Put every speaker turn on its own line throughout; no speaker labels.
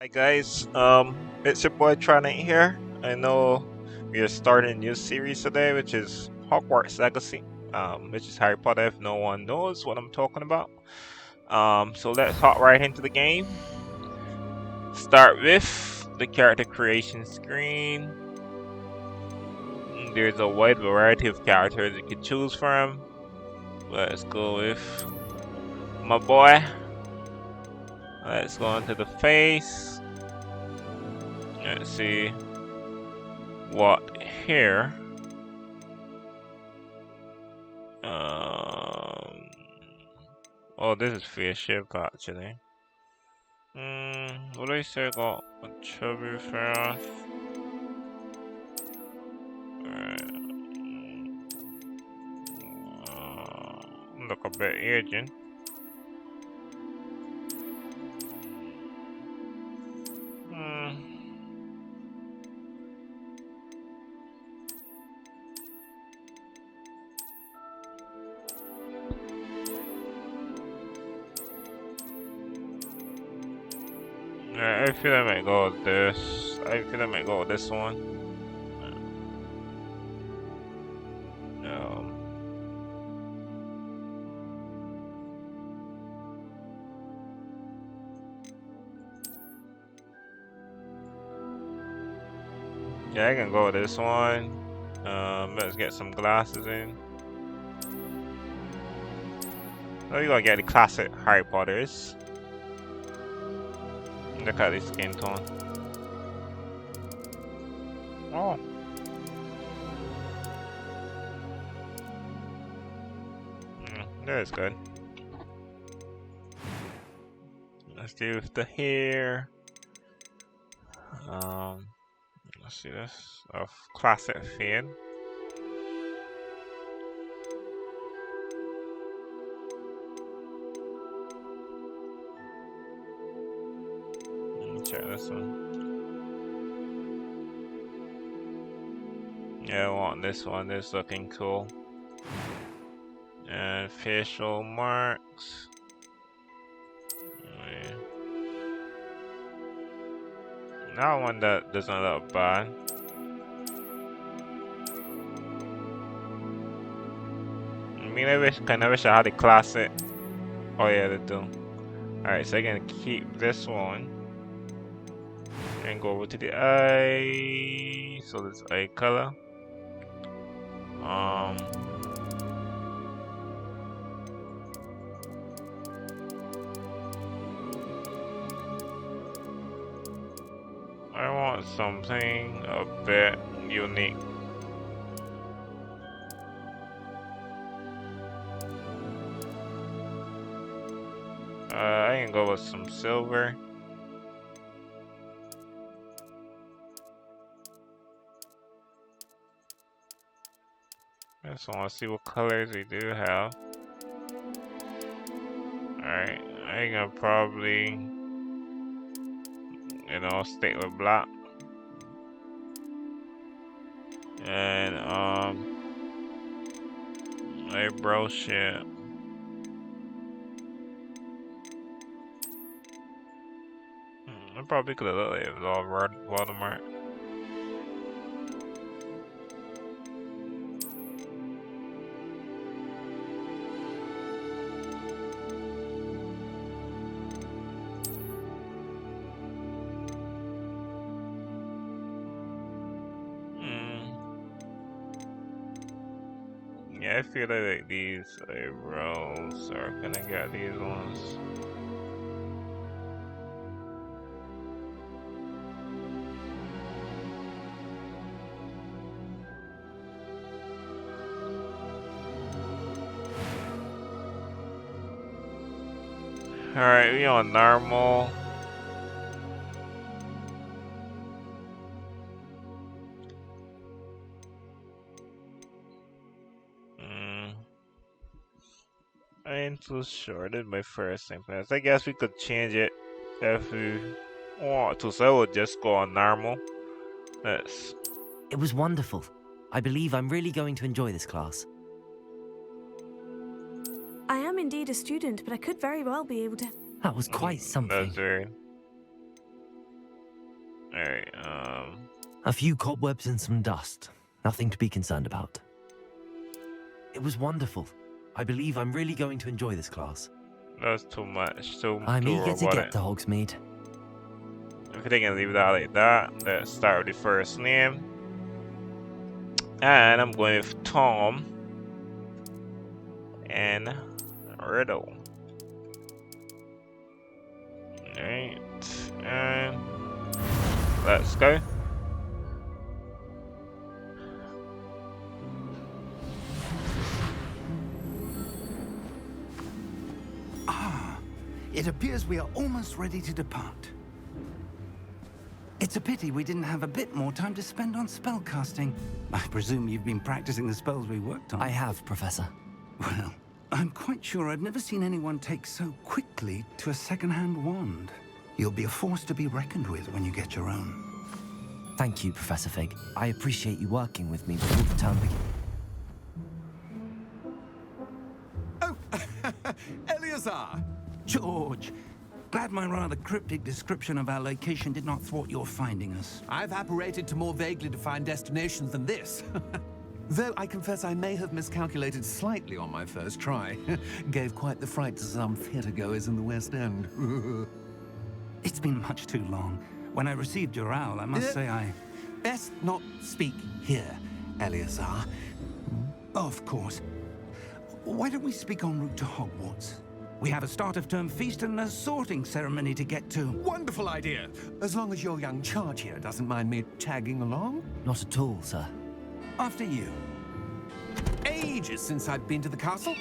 Hi guys, it's your boy Trident here. I know we are starting a new series today, which is Hogwarts Legacy, which is Harry Potter if no one knows what I'm talking about. So let's hop right into the game. Start with the character creation screen. There's a wide variety of characters you can choose from. Let's go with my boy. Let's go into the face. Let's see what here. Um, oh, this is fish ship actually. What do I say got a chubby fast? Alright. Look a bit aging. Hmm. Yeah, I feel I might go with this. I feel I might go with this one. Um, yeah, I can go with this one. Let's get some glasses in. Oh, you gotta get the classic Harry Potters. Look at this skin tone. Oh, that is good. Let's do with the hair. Um, let's see this of classic fade. Check this one. Yeah, I want this one. This is looking cool. And facial marks. Yeah. That one that doesn't look bad. I mean, I wish I had a classic. Oh yeah, they do. Alright, so I'm gonna keep this one and go over to the eye. So this eye color. Um, I want something a bit unique. I can go with some silver. I just want to see what colors we do have. Alright, I can probably, stick with black. And, eyebrow shit. I probably could have looked like it was all watermark. Yeah, I feel like these eyebrows are gonna get these ones. Alright, we on normal. I ain't too sure. This is my first time playing. I guess we could change it if we want to. So I would just go on normal. Let's.
It was wonderful. I believe I'm really going to enjoy this class.
I am indeed a student, but I could very well be able to.
That was quite something.
That's weird. Alright,
A few cobwebs and some dust. Nothing to be concerned about. It was wonderful. I believe I'm really going to enjoy this class.
that's too much.
I'm
Too
eager to
robotic.
get to Hogsmeade.
If they can leave that like that, let's start with the first name. And I'm going with Tom and Riddle. Alright, and let's go.
It appears we are almost ready to depart. It's a pity we didn't have a bit more time to spend on spellcasting. I presume you've been practicing the spells we worked on.
I have, Professor.
Well, I'm quite sure I've never seen anyone take so quickly to a second-hand wand. You'll be a force to be reckoned with when you get your own.
Thank you, Professor Fig. I appreciate you working with me before the term begins.
Oh, Eleazar! George, glad my rather cryptic description of our location did not thwart your finding us.
I've apparated to more vaguely defined destinations than this. Though I confess I may have miscalculated slightly on my first try. Gave quite the fright to some theatre-goers in the West End.
It's been much too long. When I received your owl, I must say I...
Best not speak here, Eleazar.
Of course. Why don't we speak en route to Hogwarts? We have a start-of-term feast and a sorting ceremony to get to.
Wonderful idea! As long as your young charge here doesn't mind me tagging along.
Not at all, sir.
After you.
Ages since I've been to the castle.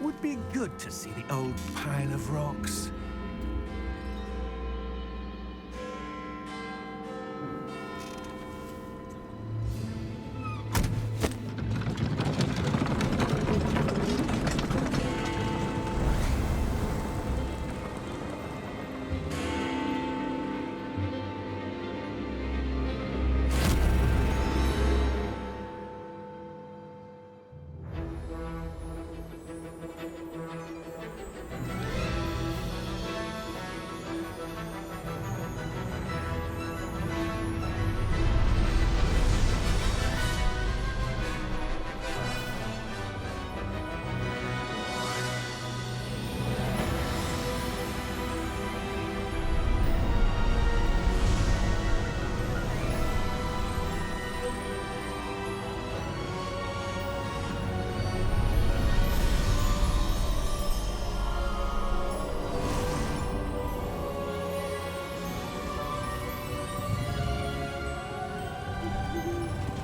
Would be good to see the old pile of rocks.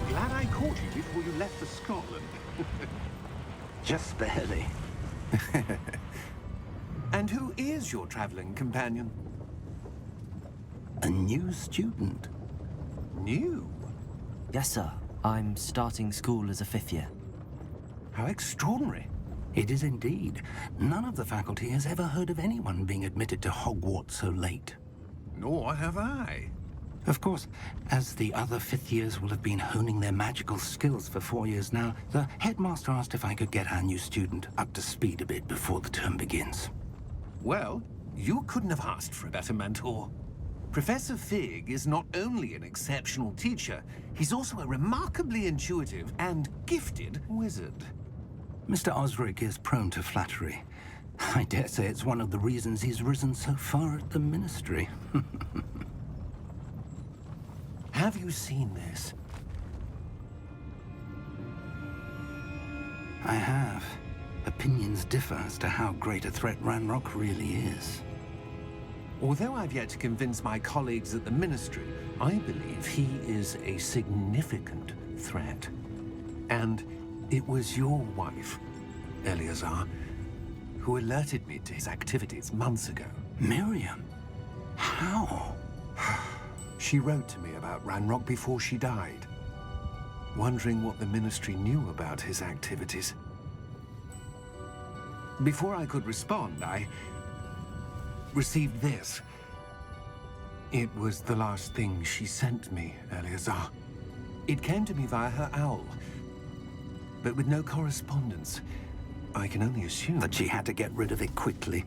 Glad I caught you before you left for Scotland.
Just barely.
And who is your traveling companion?
A new student.
New?
Yes, sir. I'm starting school as a 5th year.
How extraordinary.
It is indeed. None of the faculty has ever heard of anyone being admitted to Hogwarts so late.
Nor have I.
Of course, as the other 5th years will have been honing their magical skills for 4 years now, the headmaster asked if I could get our new student up to speed a bit before the term begins.
Well, you couldn't have asked for a better mentor. Professor Fig is not only an exceptional teacher, he's also a remarkably intuitive and gifted wizard.
Mr. Osric is prone to flattery. I dare say it's one of the reasons he's risen so far at the Ministry.
Have you seen this?
I have. Opinions differ as to how great a threat Ranrock really is.
Although I've yet to convince my colleagues at the Ministry, I believe he is a significant threat. And it was your wife, Eleazar, who alerted me to his activities months ago.
Miriam? How?
She wrote to me about Ranrock before she died, wondering what the Ministry knew about his activities. Before I could respond, I received this. It was the last thing she sent me, Eleazar. It came to me via her owl, but with no correspondence. I can only assume
That she had to get rid of it quickly.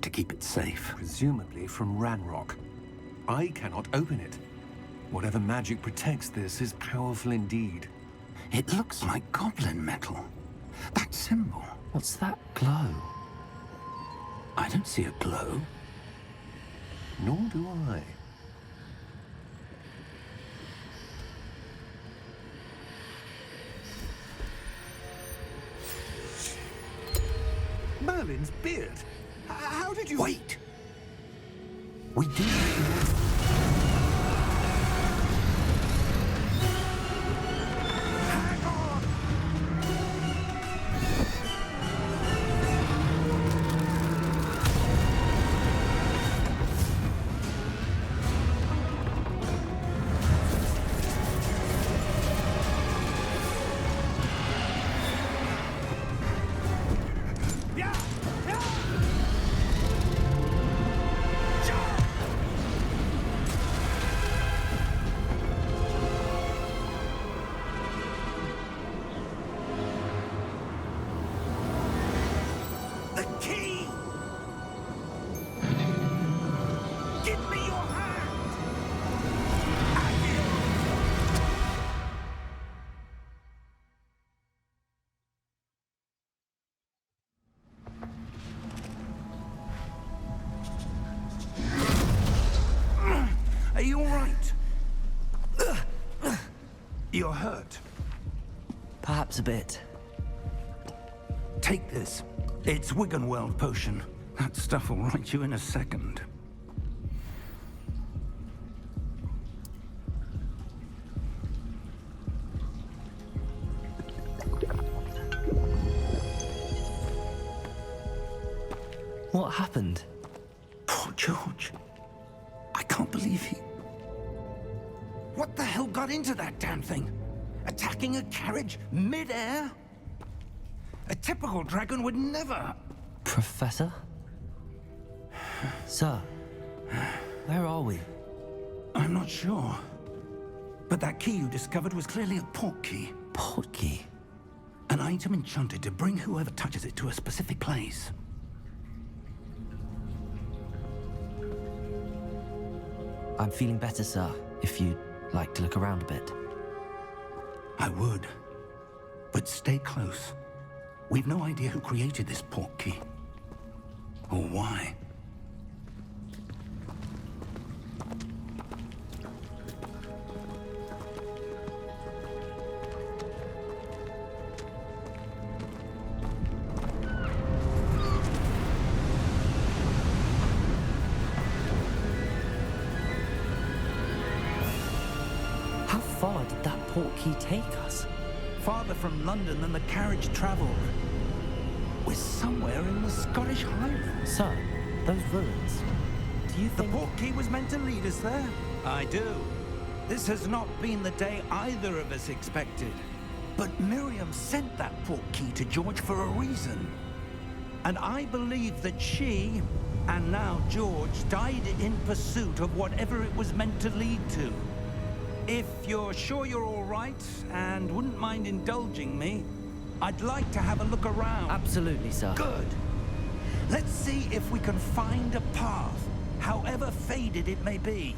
To keep it safe.
presumably from Ranrock. I cannot open it. Whatever magic protects this is powerful indeed.
It looks like goblin metal. That symbol.
What's that glow?
I don't see a glow.
Nor do I. Merlin's beard. How did you...
Wait! We do...
Hang on!
Are you all right? You're hurt.
Perhaps a bit.
Take this. It's Wiggenweld potion. That stuff will right you in a second.
What happened?
Poor George. I can't believe he... What the hell got into that damn thing? Attacking a carriage mid-air? A typical dragon would never...
Professor? Sir, where are we?
I'm not sure. But that key you discovered was clearly a portkey.
Portkey?
An item enchanted to bring whoever touches it to a specific place.
I'm feeling better, sir, if you'd like to look around a bit.
I would. But stay close. We've no idea who created this portkey. Or why.
How far did that portkey take us?
Farther from London than the carriage traveled. We're somewhere in the Scottish Highlands.
Sir, those ruins. Do you
The
think...
portkey was meant to lead us there? I do. This has not been the day either of us expected. But Miriam sent that portkey to George for a reason. And I believe that she, and now George, died in pursuit of whatever it was meant to lead to. If you're sure you're all right, and wouldn't mind indulging me, I'd like to have a look around.
Absolutely, sir.
Good. Let's see if we can find a path, however faded it may be.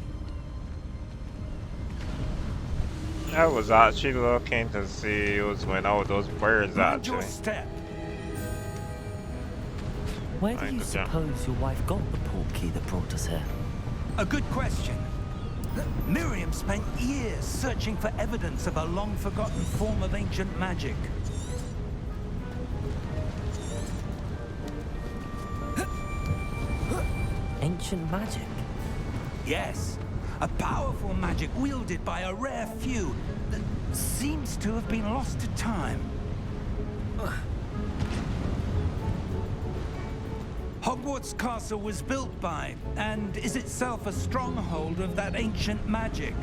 I was actually looking to see what's going on with those birds,
Mind your
actually.
step.
Where do
Right,
you
good job.
suppose your wife got the portkey that brought us here?
A good question. Miriam spent years searching for evidence of a long-forgotten form of ancient magic.
Ancient magic?
Yes, a powerful magic wielded by a rare few that seems to have been lost to time. Hogwarts Castle was built by, and is itself a stronghold of that ancient magic.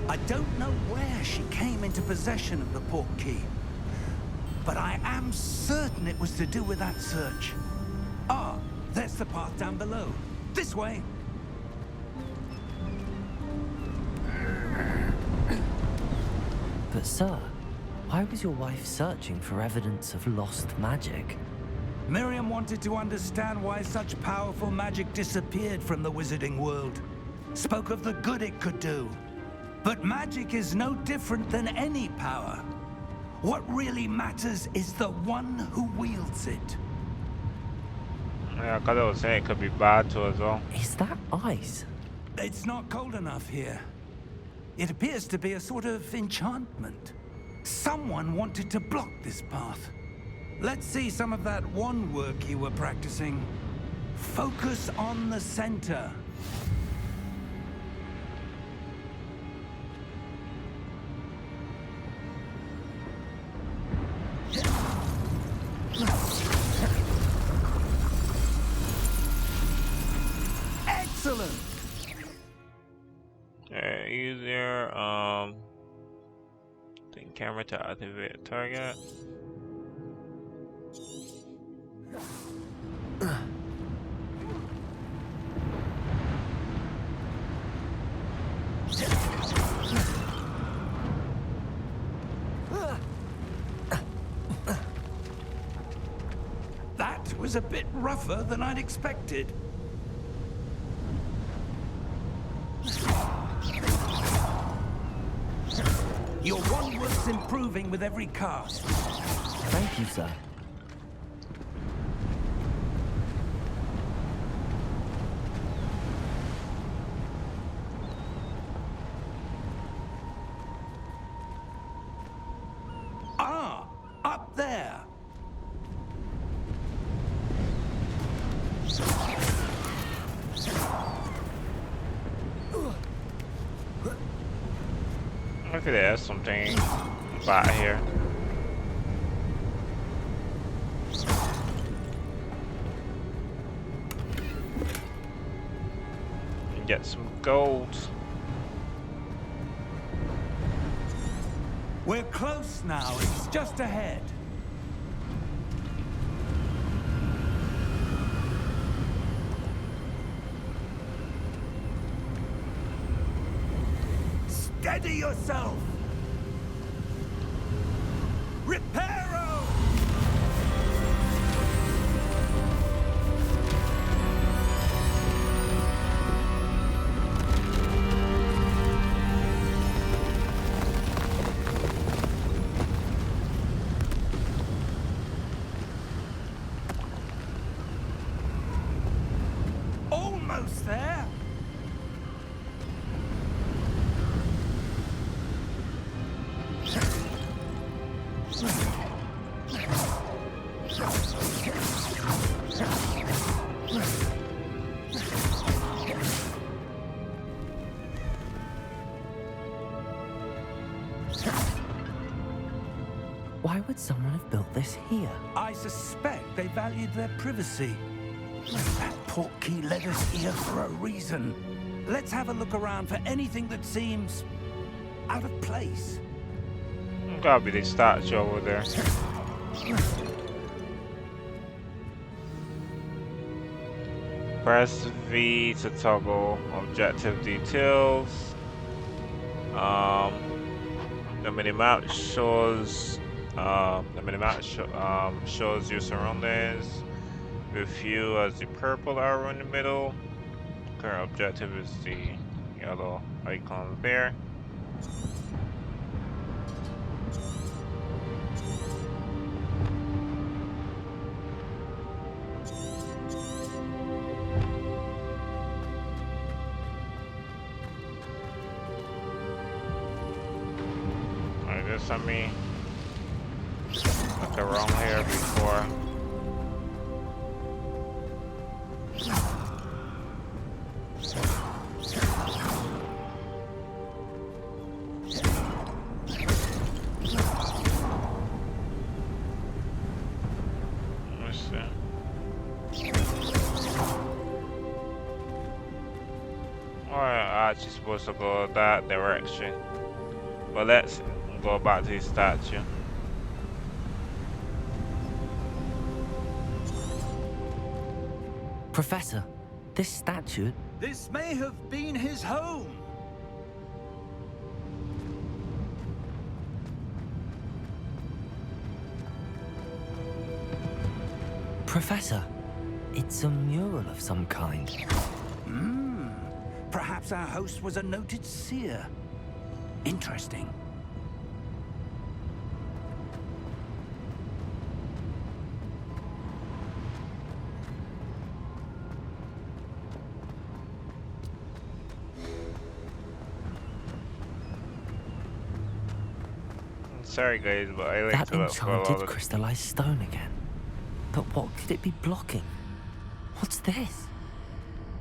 I don't know where she came into possession of the portkey, but I am certain it was to do with that search. Ah, there's the path down below. This way.
But sir, why was your wife searching for evidence of lost magic?
Miriam wanted to understand why such powerful magic disappeared from the wizarding world. spoke of the good it could do. But magic is no different than any power. What really matters is the one who wields it.
Yeah, because I was saying it could be bad too as well.
Is that ice?
It's not cold enough here. It appears to be a sort of enchantment. Someone wanted to block this path. Let's see some of that wand work you were practicing. Focus on the center. Excellent.
Easier. Think camera to activate target.
That was a bit rougher than I'd expected. Your wand work's improving with every cast.
Thank you, sir.
Ah, up there.
Maybe there's something bad here. And get some gold.
We're close now. It's just ahead. Steady yourself! Reparo! Almost there!
Why would someone have built this here?
I suspect they valued their privacy. That Portkey led us here for a reason. Let's have a look around for anything that seems out of place.
Gotta be the statue over there. Press V to toggle objective details. The minimap shows shows your surroundings with you as the purple arrow in the middle. Current objective is the yellow icon there. On me. Look around here before. Let's see. Alright, I'm actually supposed to go that direction. But let's go back to the statue.
Professor, this statue...
This may have been his home.
Professor, it's a mural of some kind.
Perhaps our host was a noted seer. Interesting.
Sorry guys, but I like
That
to look for a lot
enchanted
of
crystallized stone again. But what could it be blocking? What's this?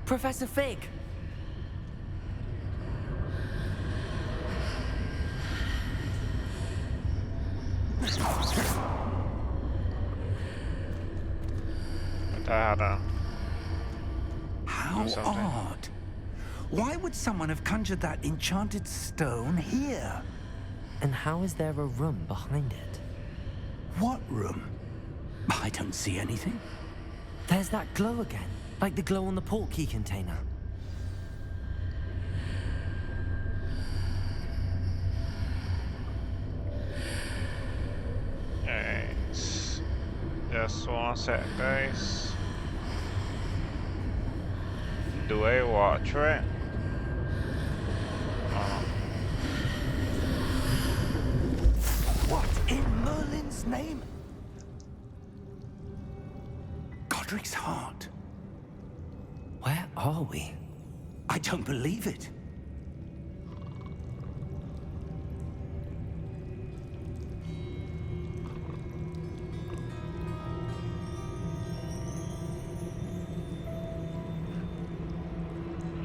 Professor Fig!
How
something.
odd. Why would someone have conjured that enchanted stone here?
And how is there a room behind it?
What room? I don't see anything.
There's that glow again, like the glow on the portkey container.
Alright. Just 1 sec, guys. Do I watch it?
What in Merlin's name? Godric's heart.
Where are we?
I don't believe it.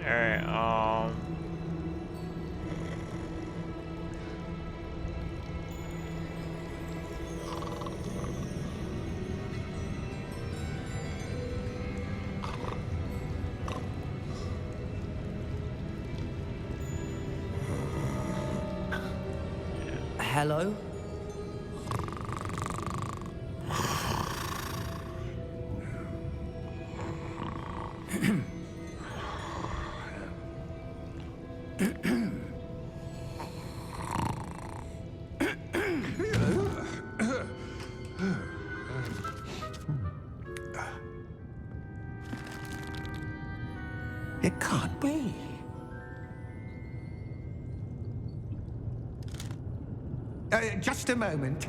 Alright,
Hello?
It can't be. Just a moment.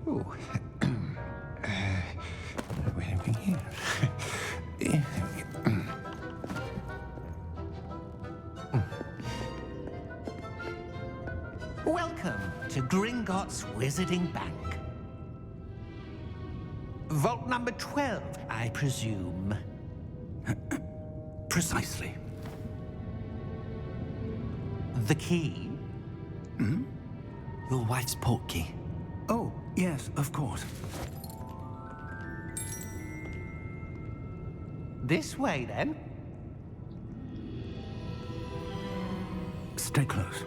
Ooh. Where are we here? Welcome to Gringotts Wizarding Bank. Vault number 12, I presume. Precisely. The key?
Your wife's portkey.
Oh, yes, of course. This way, then. Stay close.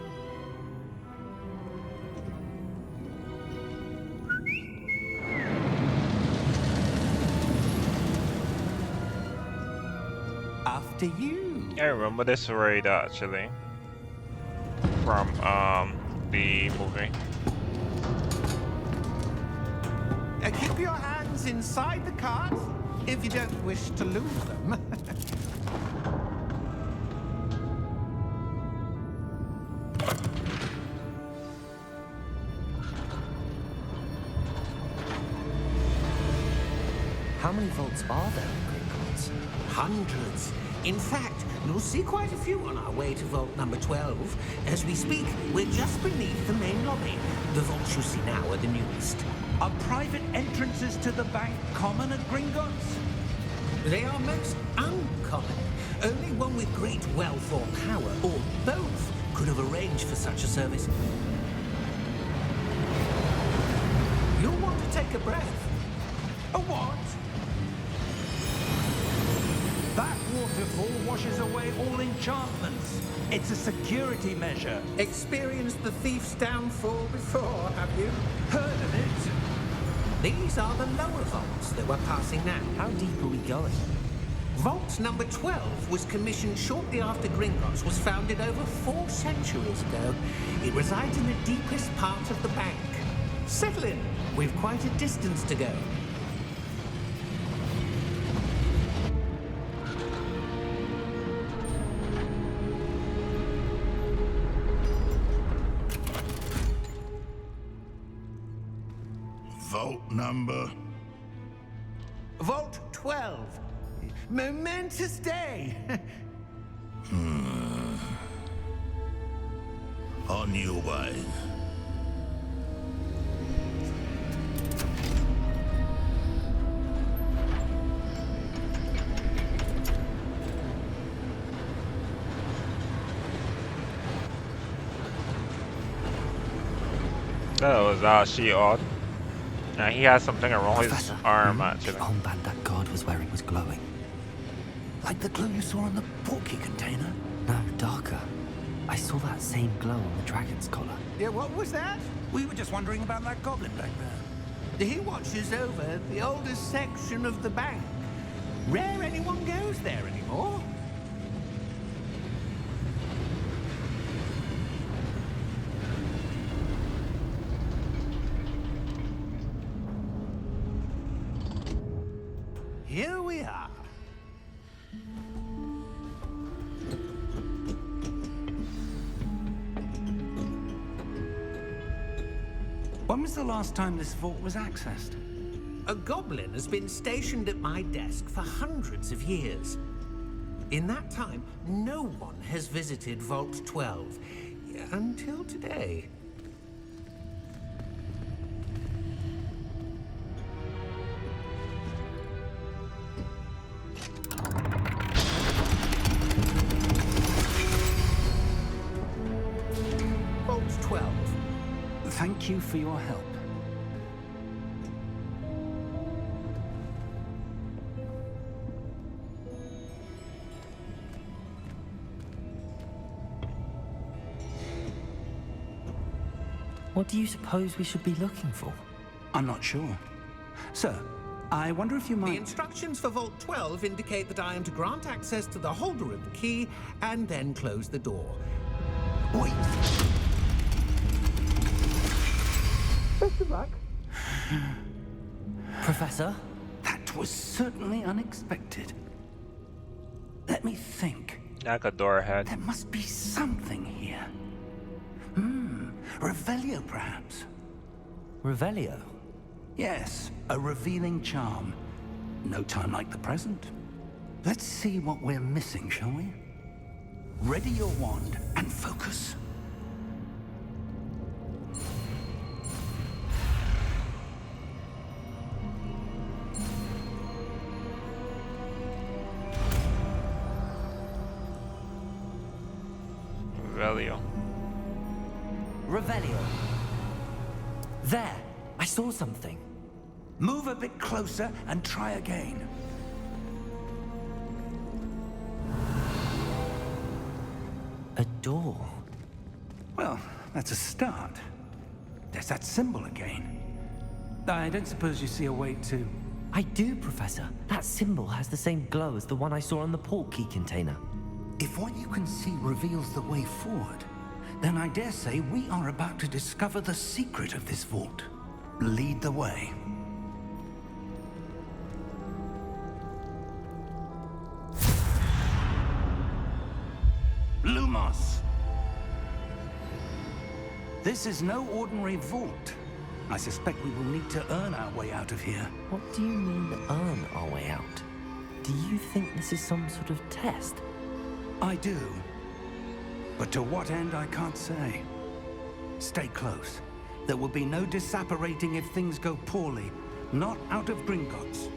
After you.
I remember this raid actually from the movie.
Keep your hands inside the cart if you don't wish to lose them.
How many vaults are there in Gringotts?
Hundreds. In fact, you'll see quite a few on our way to vault number 12. As we speak, we're just beneath the main lobby. The vaults you see now are the newest.
Are private entrances to the bank common at Gringotts?
They are most uncommon. Only one with great wealth or power, or both, could have arranged for such a service. You'll want to take a breath.
A what? That waterfall washes away all enchantments. It's a security measure.
Experienced the thief's downfall before, have you?
Heard of it?
These are the lower vaults that we're passing now.
How deep are we going?
Vault number 12 was commissioned shortly after Gringotts was founded over 4 centuries ago. It resides in the deepest part of the bank. Settle in. We've quite a distance to go.
Vault number?
Vault 12. Momentous day.
On your way.
That was she odd. Now he has something around his
Professor,
arm
the
actually.
armband that guard was wearing was glowing. Like the glow you saw on the Portkey container? No, darker. I saw that same glow on the dragon's collar.
Yeah, what was that?
We were just wondering about that goblin back there.
He watches over the oldest section of the bank. Rare anyone goes there anymore. Here we are.
When was the last time this vault was accessed?
A goblin has been stationed at my desk for hundreds of years. In that time, no one has visited Vault 12 until today. Vault 12.
Thank you for your help.
What do you suppose we should be looking for?
I'm not sure. Sir, I wonder if you
The
might...
instructions for Vault 12 indicate that I am to grant access to the holder of the key and then close the door.
Wait!
Best of luck.
Professor?
That was certainly unexpected. Let me think.
Like a door ahead.
There must be something here. Revelio, perhaps?
Revelio?
Yes, a revealing charm. No time like the present. Let's see what we're missing, shall we? Ready your wand and focus.
Revelio.
Revelio. There! I saw something.
Move a bit closer and try again.
A door.
Well, that's a start. There's that symbol again. I don't suppose you see a way to...
I do, Professor. That symbol has the same glow as the one I saw on the Portkey container.
If what you can see reveals the way forward, then I dare say we are about to discover the secret of this vault. Lead the way. Lumos! This is no ordinary vault. I suspect we will need to earn our way out of here.
What do you mean, earn our way out? Do you think this is some sort of test?
I do. But to what end, I can't say. Stay close. There will be no disapparating if things go poorly. Not out of Gringotts.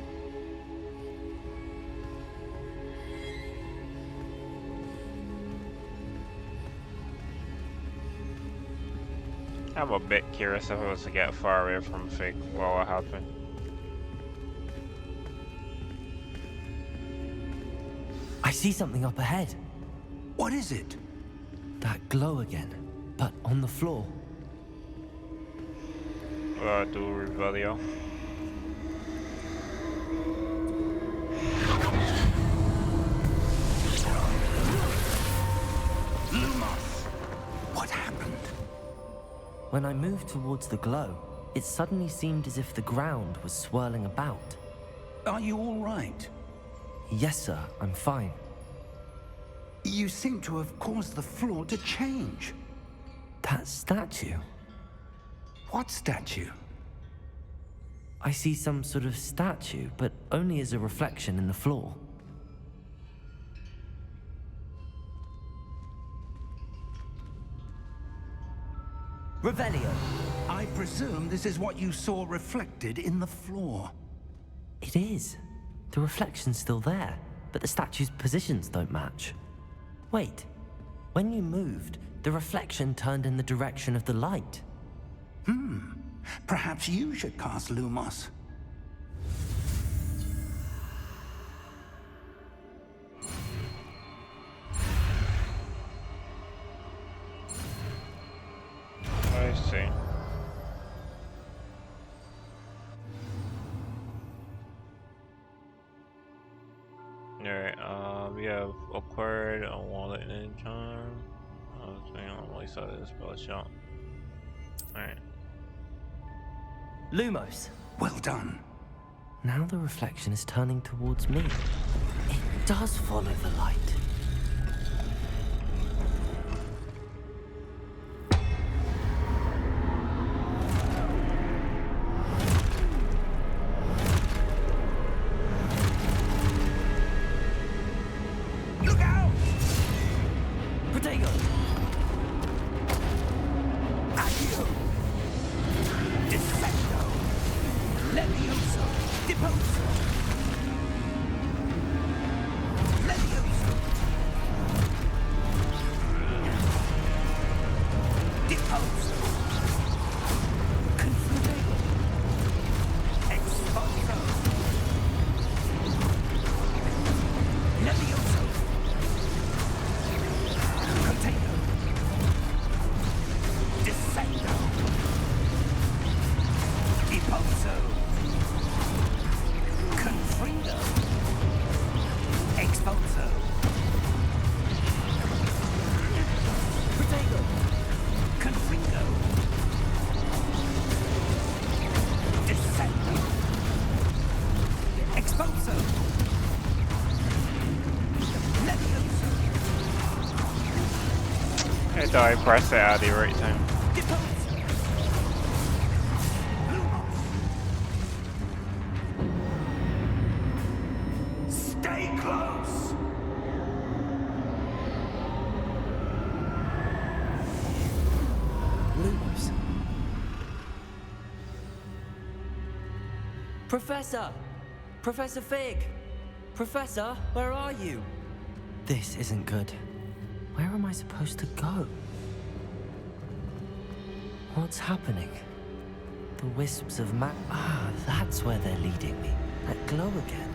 I'm a bit curious if I was to get far away from Fig, what would happen?
I see something up ahead.
What is it?
That glow again, but on the floor.
Do Revelio.
Lumos! What happened?
When I moved towards the glow, it suddenly seemed as if the ground was swirling about.
Are you all right?
Yes, sir, I'm fine.
You seem to have caused the floor to change.
That statue?
What statue?
I see some sort of statue, but only as a reflection in the floor. Revelio.
I presume this is what you saw reflected in the floor.
It is. The reflection's still there, but the statue's positions don't match. Wait. When you moved, the reflection turned in the direction of the light.
Perhaps you should cast Lumos.
I see. Alright, we have acquired a wallet and charm. I was thinking on the side of this spell shot. Alright.
Lumos.
Well done.
Now the reflection is turning towards me. It does follow the light.
Look out!
Protego!
Accio! Dissecto! Levioso! Deposo! Levioso! Deposo! Confutego! Exposo! Levioso! Potato! Dissecto! Deposo! Confrido! Exposo! Potato! Confrido! Dissecto! Exposo! Levioso!
I thought I pressed it at the right time.
Deposo! Lumos! Stay close!
Lumos. Professor! Professor Fig! Professor, where are you? This isn't good. Where am I supposed to go? What's happening? The wisps of Ah, that's where they're leading me. That glow again.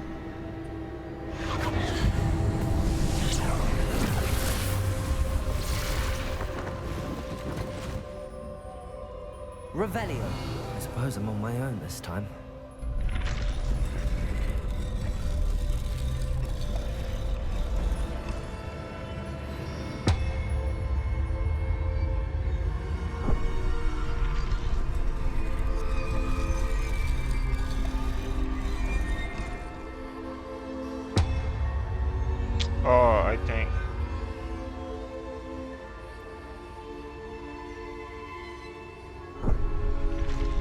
Revelio. I suppose I'm on my own this time.
Oh, I think.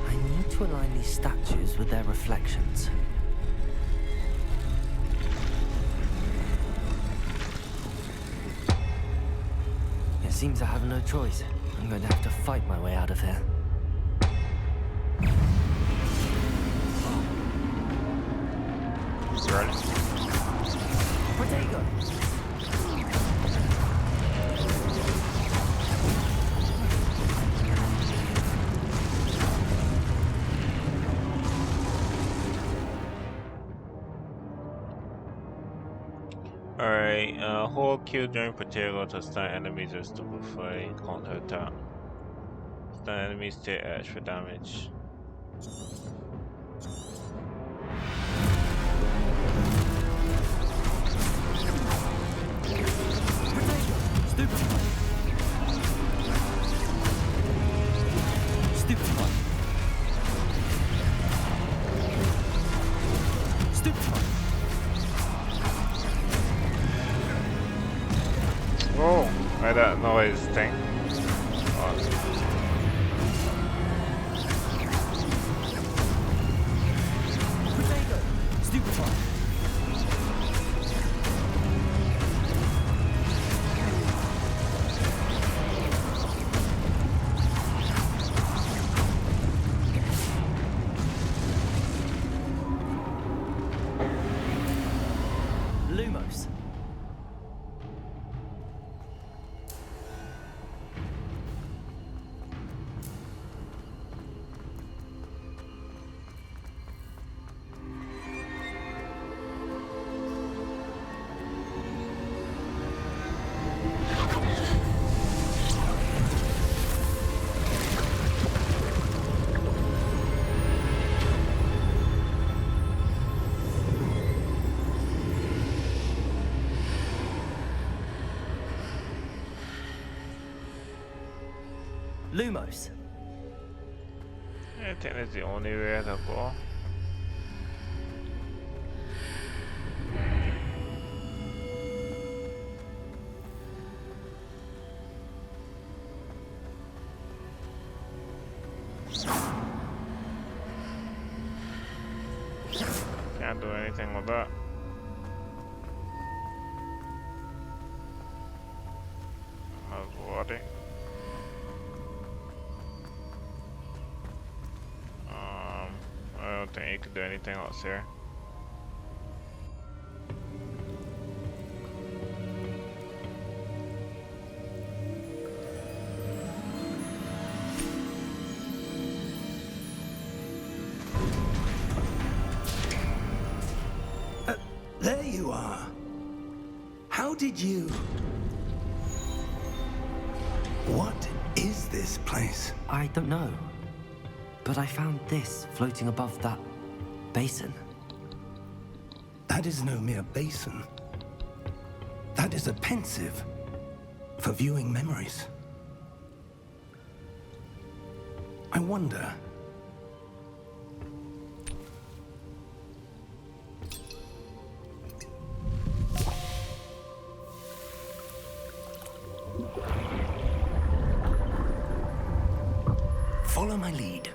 I need to align these statues with their reflections. It seems I have no choice. I'm going to have to fight my way out of here.
Running.
Protego!
Alright, hold Q during Protego to stun enemies or stupefy counter attack. Stun enemies to edge for damage. Oh, I don't know his thing.
Lumos.
I think that's the only way to go. Can't do anything with that. How's water? I don't think you can do anything else here.
There you are. How did you... What is this place?
I don't know. But I found this floating above that basin.
That is no mere basin. That is a pensive for viewing memories. I wonder... Follow my lead.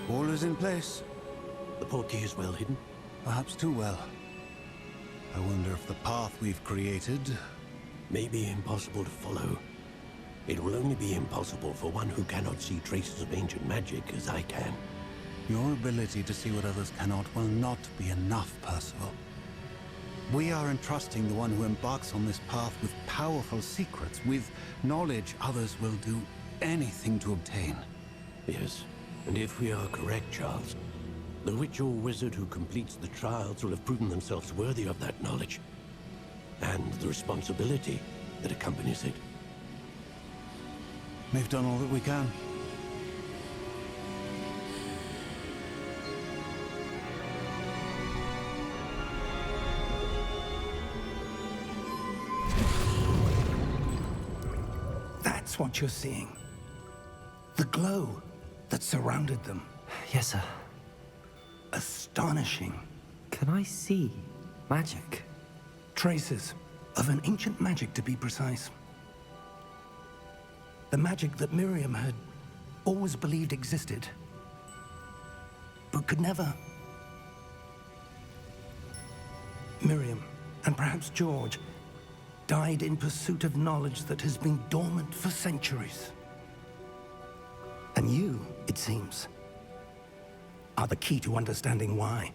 All is in place.
The portkey is well hidden.
Perhaps too well. I wonder if the path we've created...
May be impossible to follow. It will only be impossible for one who cannot see traces of ancient magic as I can.
Your ability to see what others cannot will not be enough, Percival. We are entrusting the one who embarks on this path with powerful secrets, with knowledge others will do anything to obtain.
Yes, and if we are correct, Charles, the witch or wizard who completes the trials will have proven themselves worthy of that knowledge, and the responsibility that accompanies it.
We've done all that we can.
That's what you're seeing. The glow that surrounded them.
Yes, sir.
Astonishing.
Can I see magic?
Traces of an ancient magic, to be precise. The magic that Miriam had always believed existed, but could never. Miriam, and perhaps George, died in pursuit of knowledge that has been dormant for centuries. And you, it seems, are the key to understanding why.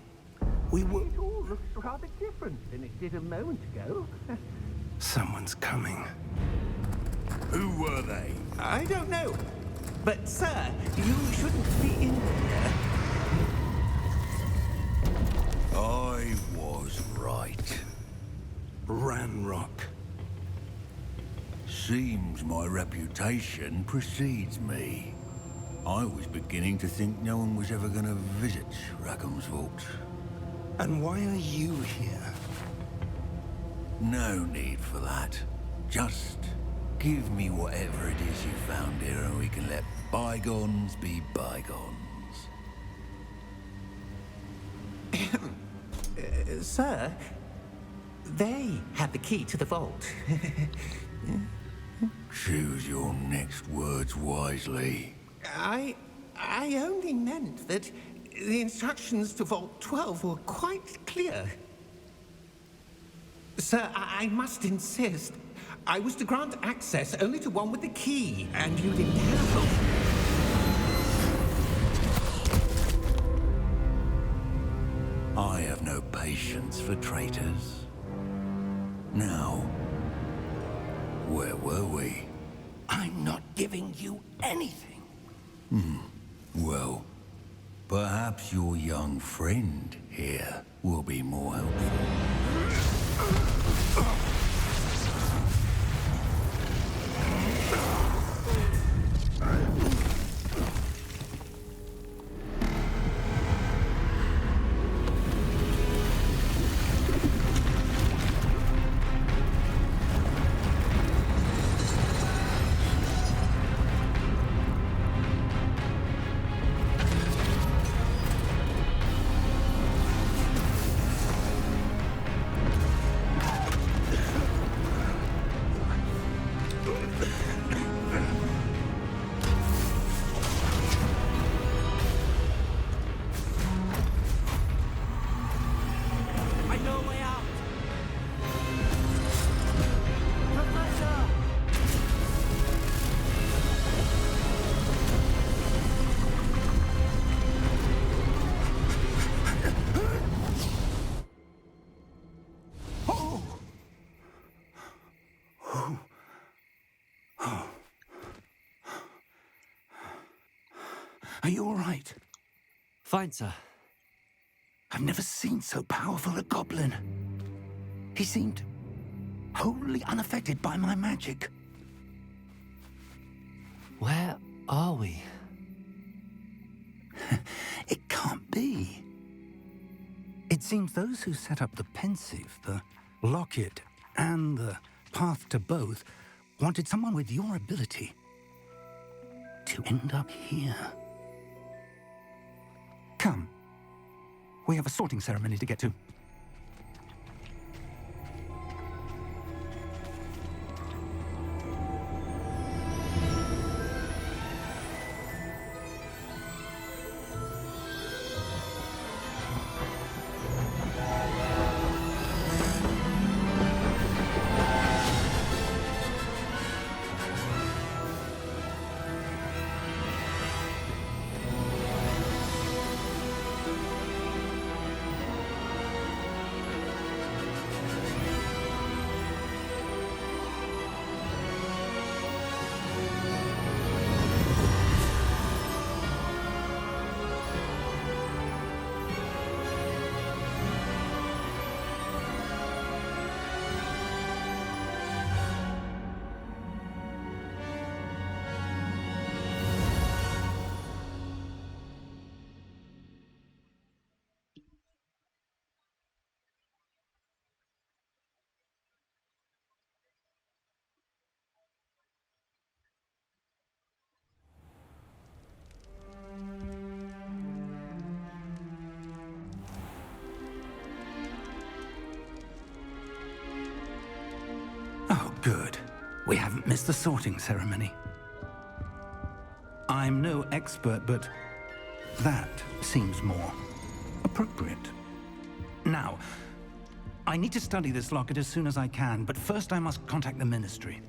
We were...
It all looks rather different than it did a moment ago.
Someone's coming.
Who were they?
I don't know. But, sir, you shouldn't be in here.
I was right.
Ranrock.
Seems my reputation precedes me. I was beginning to think no one was ever going to visit Rackham's vault.
And why are you here?
No need for that. Just give me whatever it is you found here and we can let bygones be bygones.
Sir, they have the key to the vault.
Choose your next words wisely.
I only meant that the instructions to Vault 12 were quite clear. Sir, I must insist. I was to grant access only to one with the key, and you didn't have them.
I have no patience for traitors. Now, where were we?
I'm not giving you anything.
Well, perhaps Perhaps your young friend here will be more helpful.
Are you all right?
Fine, sir.
I've never seen so powerful a goblin. He seemed wholly unaffected by my magic.
Where are we?
It can't be. It seems those who set up the pensive, the locket, and the path to both wanted someone with your ability to end up here. Come. We have a sorting ceremony to get to. Oh, good. We haven't missed the sorting ceremony. I'm no expert, but that seems more appropriate. Now, I need to study this locket as soon as I can, but first I must contact the Ministry.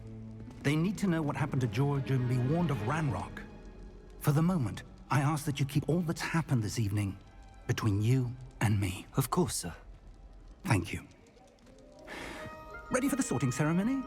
They need to know what happened to George and be warned of Ranrock. For the moment, I ask that you keep all that's happened this evening between you and me.
Of course, sir.
Thank you. Ready for the sorting ceremony?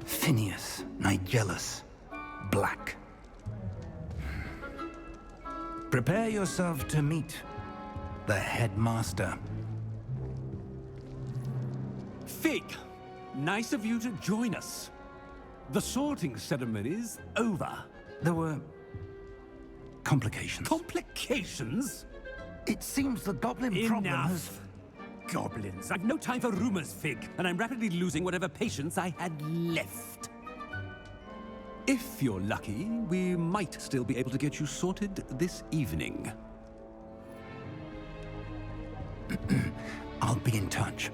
Phineas, Nigellus, Black. Prepare yourself to meet the headmaster.
Fig, nice of you to join us. The sorting ceremony's over.
There were complications.
Complications?
It seems the goblin problem has...
Enough. Goblins. I've no time for rumors, Fig, and I'm rapidly losing whatever patience I had left. If you're lucky, we might still be able to get you sorted this evening.
I'll be in touch.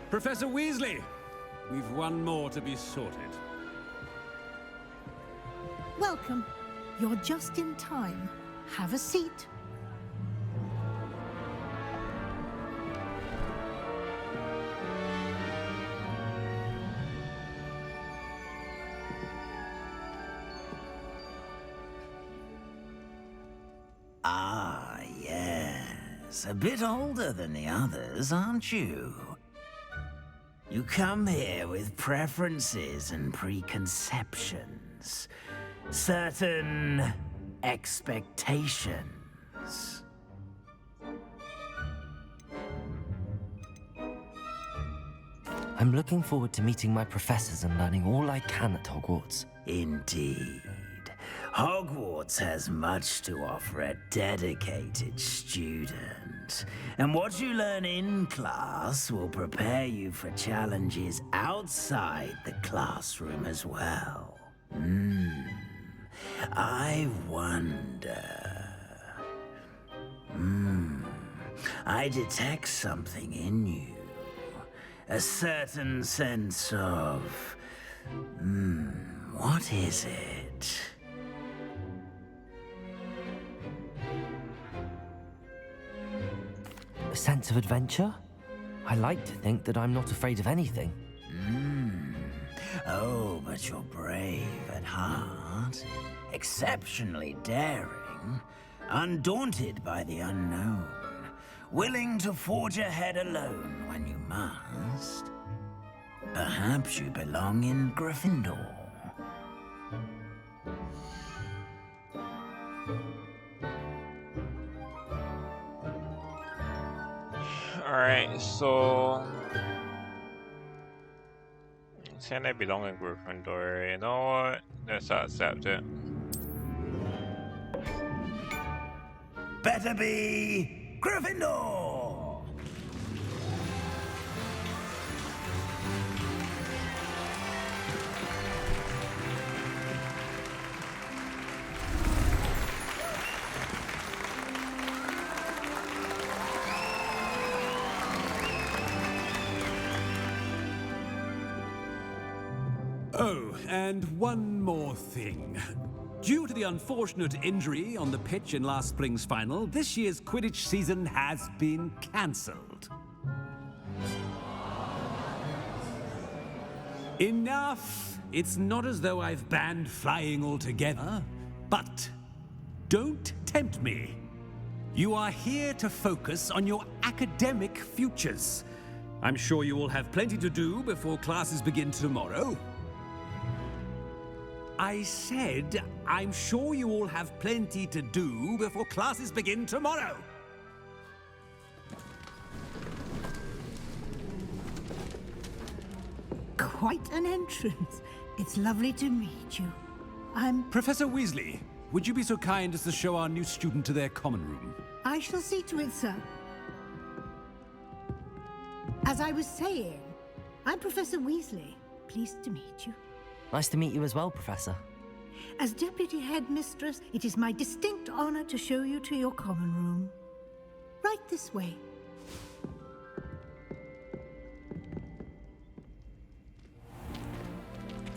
Professor Weasley, we've one more to be sorted.
Welcome. You're just in time. Have a seat.
Ah, yes. A bit older than the others, aren't you? You come here with preferences and preconceptions. Certain expectations.
I'm looking forward to meeting my professors and learning all I can at Hogwarts.
Indeed. Hogwarts has much to offer a dedicated student. And what you learn in class will prepare you for challenges outside the classroom as well. I wonder... I detect something in you. A certain sense of... what is it?
A sense of adventure? I like to think that I'm not afraid of anything.
Oh, but you're brave at heart. Exceptionally daring. Undaunted by the unknown. Willing to forge ahead alone when you must. Perhaps you belong in Gryffindor.
Alright, so... saying they belong in Gryffindor, you know what? Let's accept it.
Better be Gryffindor!
Oh, and one more thing. Due to the unfortunate injury on the pitch in last spring's final, this year's Quidditch season has been cancelled. Enough! It's not as though I've banned flying altogether, but don't tempt me. You are here to focus on your academic futures. I'm sure you will have plenty to do before classes begin tomorrow. I said, I'm sure you all have plenty to do before classes begin tomorrow.
Quite an entrance. It's lovely to meet you. I'm...
Professor Weasley, would you be so kind as to show our new student to their common room?
I shall see to it, sir. As I was saying, I'm Professor Weasley. Pleased to meet you.
Nice to meet you as well, Professor.
As Deputy Headmistress, it is my distinct honor to show you to your common room. Right this way.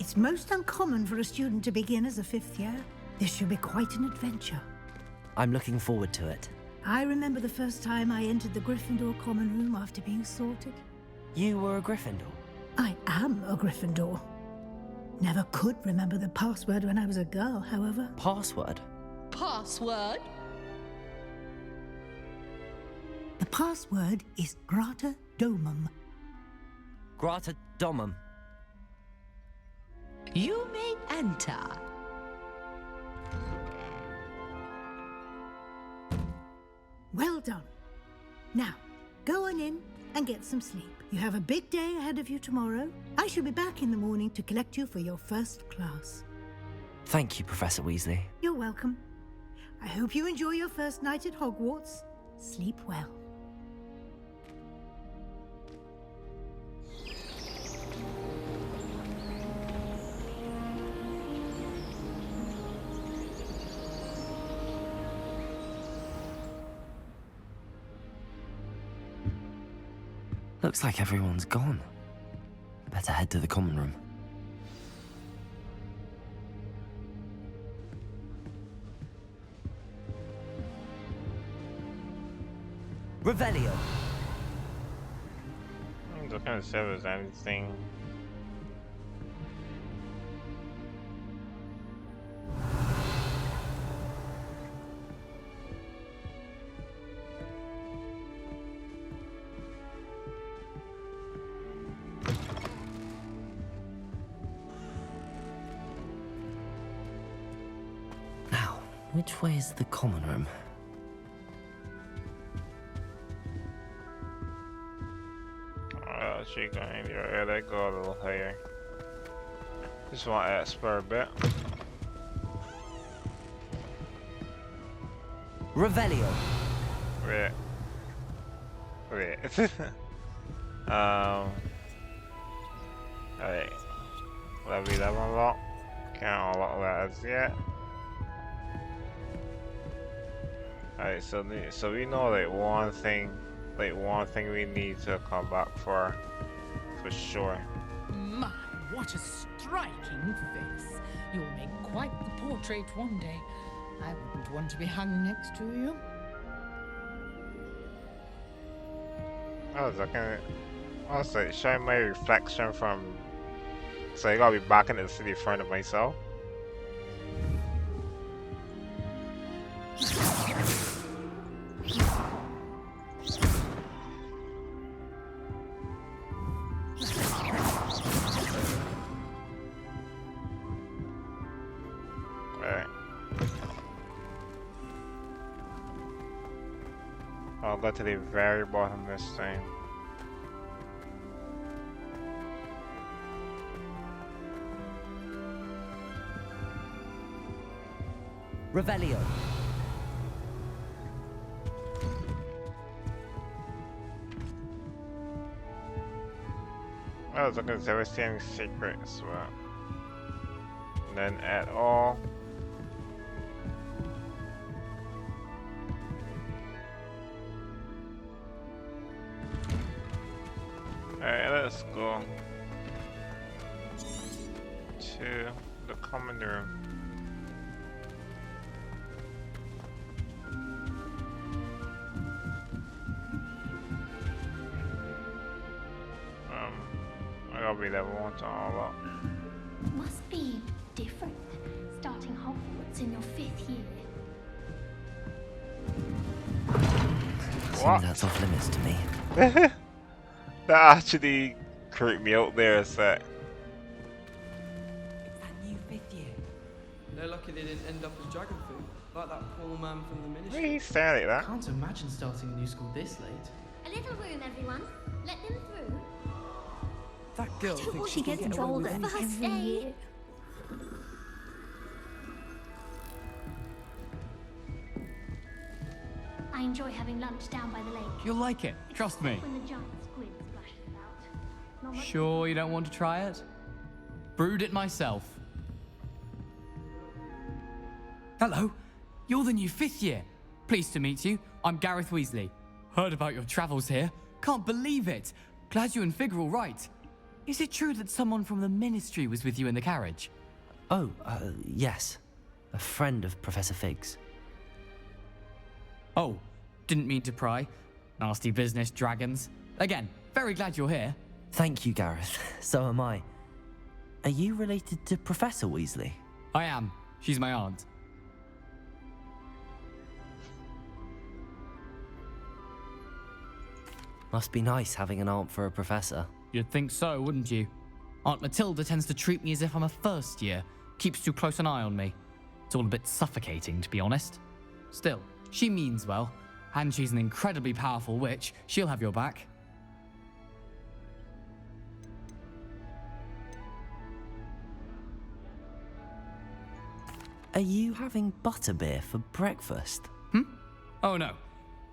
It's most uncommon for a student to begin as a fifth year. This should be quite an adventure.
I'm looking forward to it.
I remember the first time I entered the Gryffindor common room after being sorted.
You were a Gryffindor?
I am a Gryffindor. Never could remember the password when I was a girl, however.
Password?
Password?
The password is Grata Domum.
Grata Domum.
You may enter.
Well done. Now, go on in and get some sleep. You have a big day ahead of you tomorrow. I shall be back in the morning to collect you for your first class.
Thank you, Professor Weasley.
You're welcome. I hope you enjoy your first night at Hogwarts. Sleep well.
Looks like everyone's gone. I better head to the common room. Revelio.
I'm just gonna see if there's anything.
Now, which way is the common room?
She going here. Yeah, they go a little higher. Just want to explore a bit.
Revelio.
Wait. Alright. Level 11 unlock. Can't unlock that as yet. Alright, so we know like one thing we need to come back for sure.
My, what a striking face. You'll make quite the portrait one day. I wouldn't want to be hung next to you.
I was looking also showing my reflection from, so I gotta be back in the city in front of myself. I'll go to the very bottom this time.
Revelio.
I was looking to see any secrets, but none at all. Alright, let's go to the common room. I'll be level 1 to all up.
Must be different, starting Hogwarts in your 5th year.
What? That's off limits to me.
That actually creeped me out there a sec.
It's that new 5th year. They're lucky they didn't end up as dragon food, like that poor man from the ministry.
He's saying like that.
Can't imagine starting a new school this late.
A little room, everyone. Let them through.
That girl thinks
She gets older first day. I enjoy having lunch down by the lake.
You'll like it, trust me.
When the giant squid splashes about. Not much
Sure you don't want to try it? Brewed it myself. Hello, you're the new 5th year. Pleased to meet you. I'm Gareth Weasley. Heard about your travels here. Can't believe it. Glad you and Fig are all right. Is it true that someone from the ministry was with you in the carriage?
Oh, yes. A friend of Professor Fig's.
Oh, didn't mean to pry. Nasty business, dragons. Again, very glad you're here.
Thank you, Gareth. So am I. Are you related to Professor Weasley?
I am. She's my aunt.
Must be nice having an aunt for a professor.
You'd think so, wouldn't you? Aunt Matilda tends to treat me as if I'm a first year. Keeps too close an eye on me. It's all a bit suffocating, to be honest. Still, she means well. And she's an incredibly powerful witch. She'll have your back.
Are you having butterbeer for breakfast?
Oh no.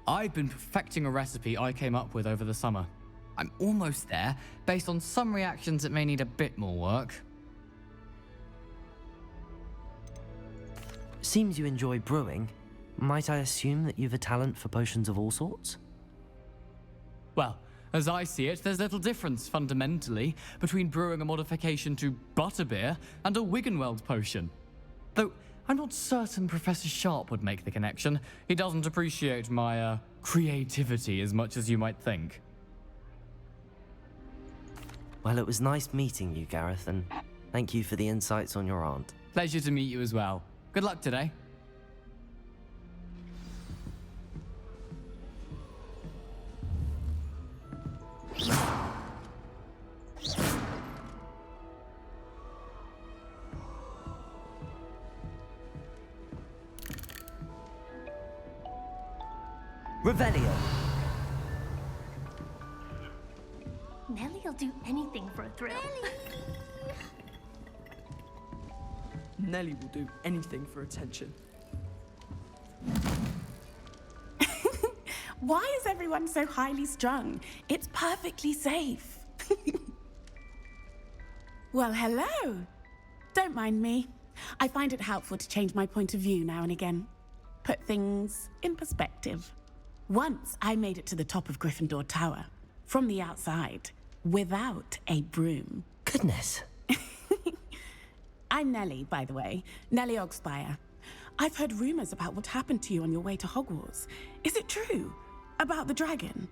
I've been perfecting a recipe I came up with over the summer. I'm almost there, based on some reactions that may need a bit more work.
Seems you enjoy brewing. Might I assume that you've a talent for potions of all sorts?
Well, as I see it, there's little difference, fundamentally, between brewing a modification to butterbeer and a Wiggenweld potion. Though, I'm not certain Professor Sharp would make the connection. He doesn't appreciate my, creativity as much as you might think.
Well, it was nice meeting you, Gareth, and thank you for the insights on your aunt.
Pleasure to meet you as well. Good luck today.
Revelio.
Nellie'll do anything for a thrill.
Nellie will do anything for attention.
Why is everyone so highly strung? It's perfectly safe. Well, hello. Don't mind me. I find it helpful to change my point of view now and again. Put things in perspective. Once I made it to the top of Gryffindor Tower, from the outside, without a broom.
Goodness.
I'm Nellie, by the way. Nellie Ogspire. I've heard rumors about what happened to you on your way to Hogwarts. Is it true? About the dragon?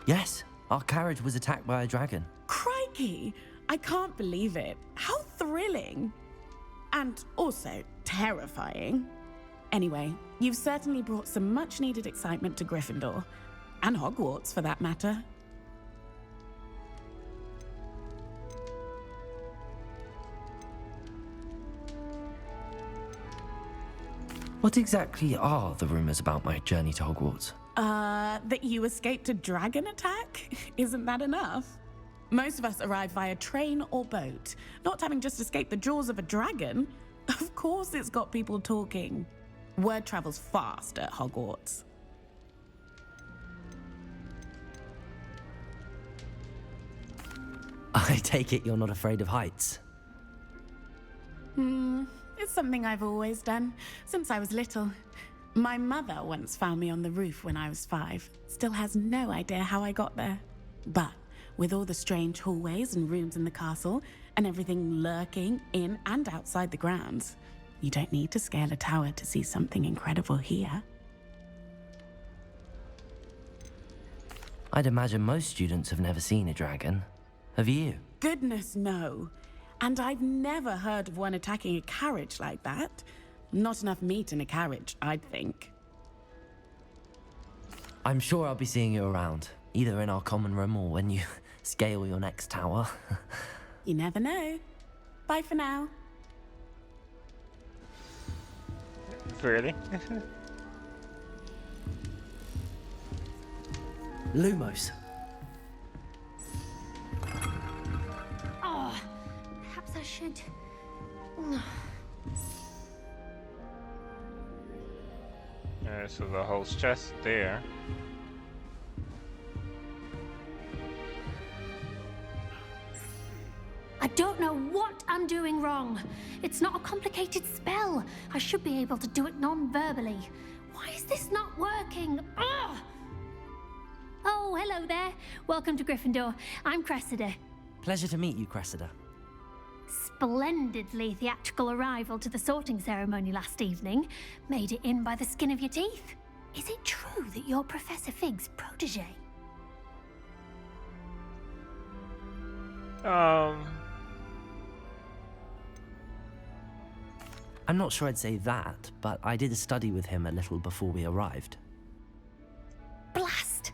Yes, our carriage was attacked by a dragon.
Crikey! I can't believe it. How thrilling! And also terrifying. Anyway, you've certainly brought some much-needed excitement to Gryffindor. And Hogwarts, for that matter.
What exactly are the rumors about my journey to Hogwarts?
That you escaped a dragon attack? Isn't that enough? Most of us arrive via train or boat, not having just escaped the jaws of a dragon. Of course it's got people talking. Word travels fast at Hogwarts.
I take it you're not afraid of heights.
It's something I've always done, since I was little. My mother once found me on the roof when I was 5. Still has no idea how I got there. But with all the strange hallways and rooms in the castle, and everything lurking in and outside the grounds, you don't need to scale a tower to see something incredible here.
I'd imagine most students have never seen a dragon. Have you?
Goodness, no. And I've never heard of one attacking a carriage like that. Not enough meat in a carriage, I'd think.
I'm sure I'll be seeing you around, either in our common room or when you scale your next tower.
You never know. Bye for now.
Really?
Lumos.
Oh, perhaps I should.
Yeah, so the host chest there.
I don't know what I'm doing wrong. It's not a complicated spell. I should be able to do it non-verbally. Why is this not working? Ugh! Oh, hello there. Welcome to Gryffindor. I'm Cressida.
Pleasure to meet you, Cressida.
Splendidly theatrical arrival to the sorting ceremony last evening. Made it in by the skin of your teeth. Is it true that you're Professor Fig's protege?
I'm not sure I'd say that, but I did study with him a little before we arrived.
Blast!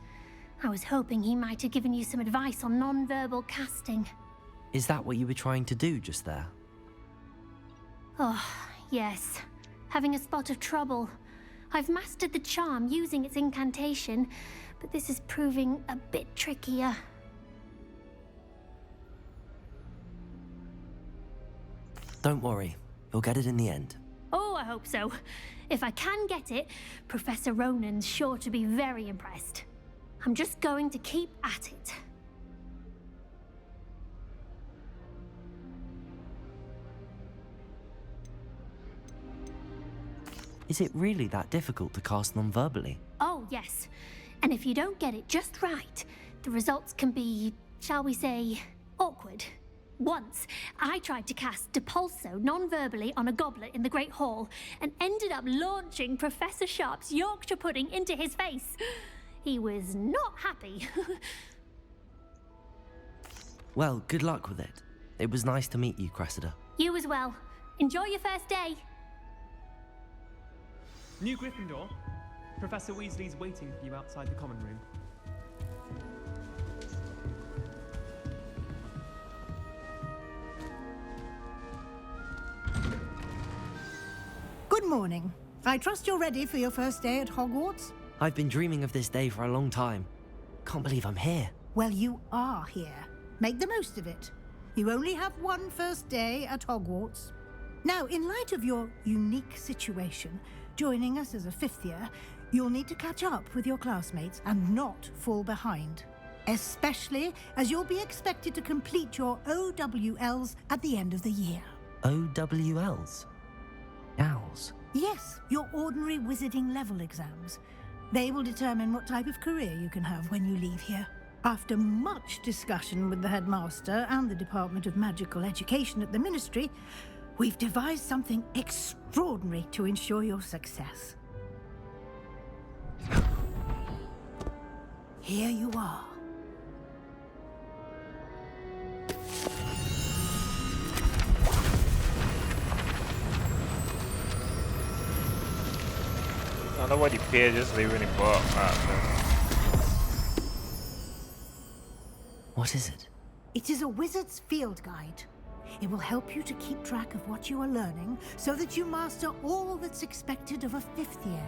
I was hoping he might have given you some advice on non-verbal casting.
Is that what you were trying to do just there?
Oh, yes. Having a spot of trouble. I've mastered the charm using its incantation, but this is proving a bit trickier.
Don't worry, you'll get it in the end.
Oh, I hope so. If I can get it, Professor Ronan's sure to be very impressed. I'm just going to keep at it.
Is it really that difficult to cast non-verbally?
Oh, yes. And if you don't get it just right, the results can be, shall we say, awkward. Once, I tried to cast Depulso non-verbally on a goblet in the Great Hall and ended up launching Professor Sharp's Yorkshire pudding into his face. He was not happy.
Well, good luck with it. It was nice to meet you, Cressida.
You as well. Enjoy your first day.
New Gryffindor. Professor Weasley's waiting for you outside the common room.
Good morning. I trust you're ready for your first day at Hogwarts?
I've been dreaming of this day for a long time. Can't believe I'm here.
Well, you are here. Make the most of it. You only have one first day at Hogwarts. Now, in light of your unique situation, joining us as a fifth year, you'll need to catch up with your classmates and not fall behind. Especially as you'll be expected to complete your OWLs at the end of the year.
OWLs? Owls?
Yes, your ordinary wizarding level exams. They will determine what type of career you can have when you leave here. After much discussion with the headmaster and the Department of Magical Education at the Ministry, we've devised something extraordinary to ensure your success. Here you are.
I don't know what the pages leaving the book.
What is it?
It is a wizard's field guide. It will help you to keep track of what you are learning so that you master all that's expected of a fifth year.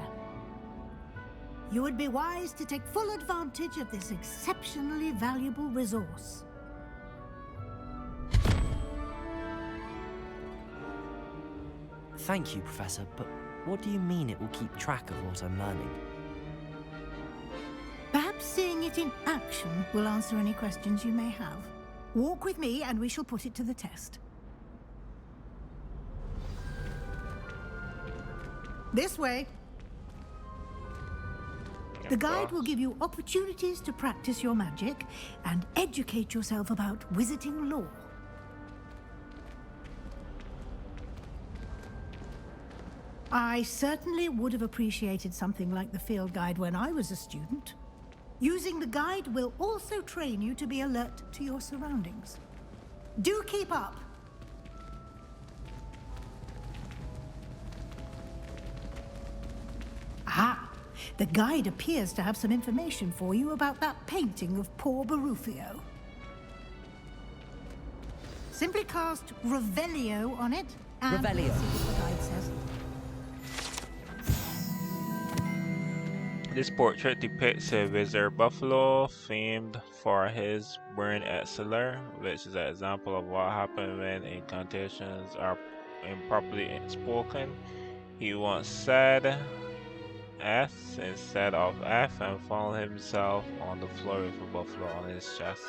You would be wise to take full advantage of this exceptionally valuable resource.
Thank you, Professor, but what do you mean it will keep track of what I'm learning?
Perhaps seeing it in action will answer any questions you may have. Walk with me and we shall put it to the test. This way. The guide will give you opportunities to practice your magic and educate yourself about wizarding lore. I certainly would have appreciated something like the field guide when I was a student. Using the guide will also train you to be alert to your surroundings. Do keep up! Ah, the guide appears to have some information for you about that painting of poor Barufio. Simply cast Revelio on it, and
Revelio.
see what the guide says.
This portrait depicts a wizard buffalo famed for his burn exceller, which is an example of what happens when incantations are improperly spoken. He once said S instead of F and found himself on the floor with a buffalo on his chest.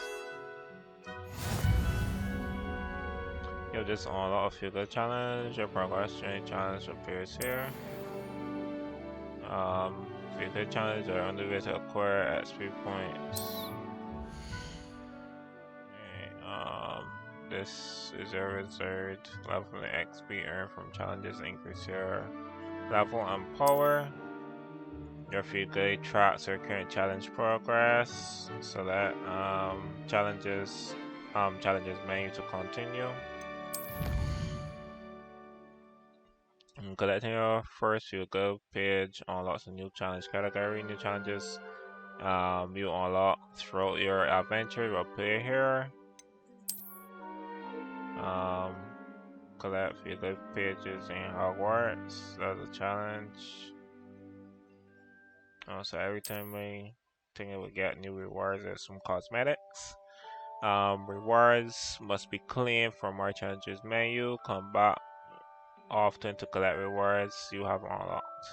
You just unlock a figure challenge. Your progress during challenge appears here. Figure challenge are underway to acquire XP points. Okay, this is your wizard level and XP earned from challenges. Increase your level and power. Your figure tracks your current challenge progress. Select challenges menu to continue. Collecting your first figure page unlocks a new challenge category. New challenges you unlock throughout your adventure will appear here. Collect figure pages in Hogwarts. That's a challenge. So every time we think it will get new rewards, there's some cosmetics. Rewards must be claimed from our challenges menu. Come back often to collect rewards you have unlocked.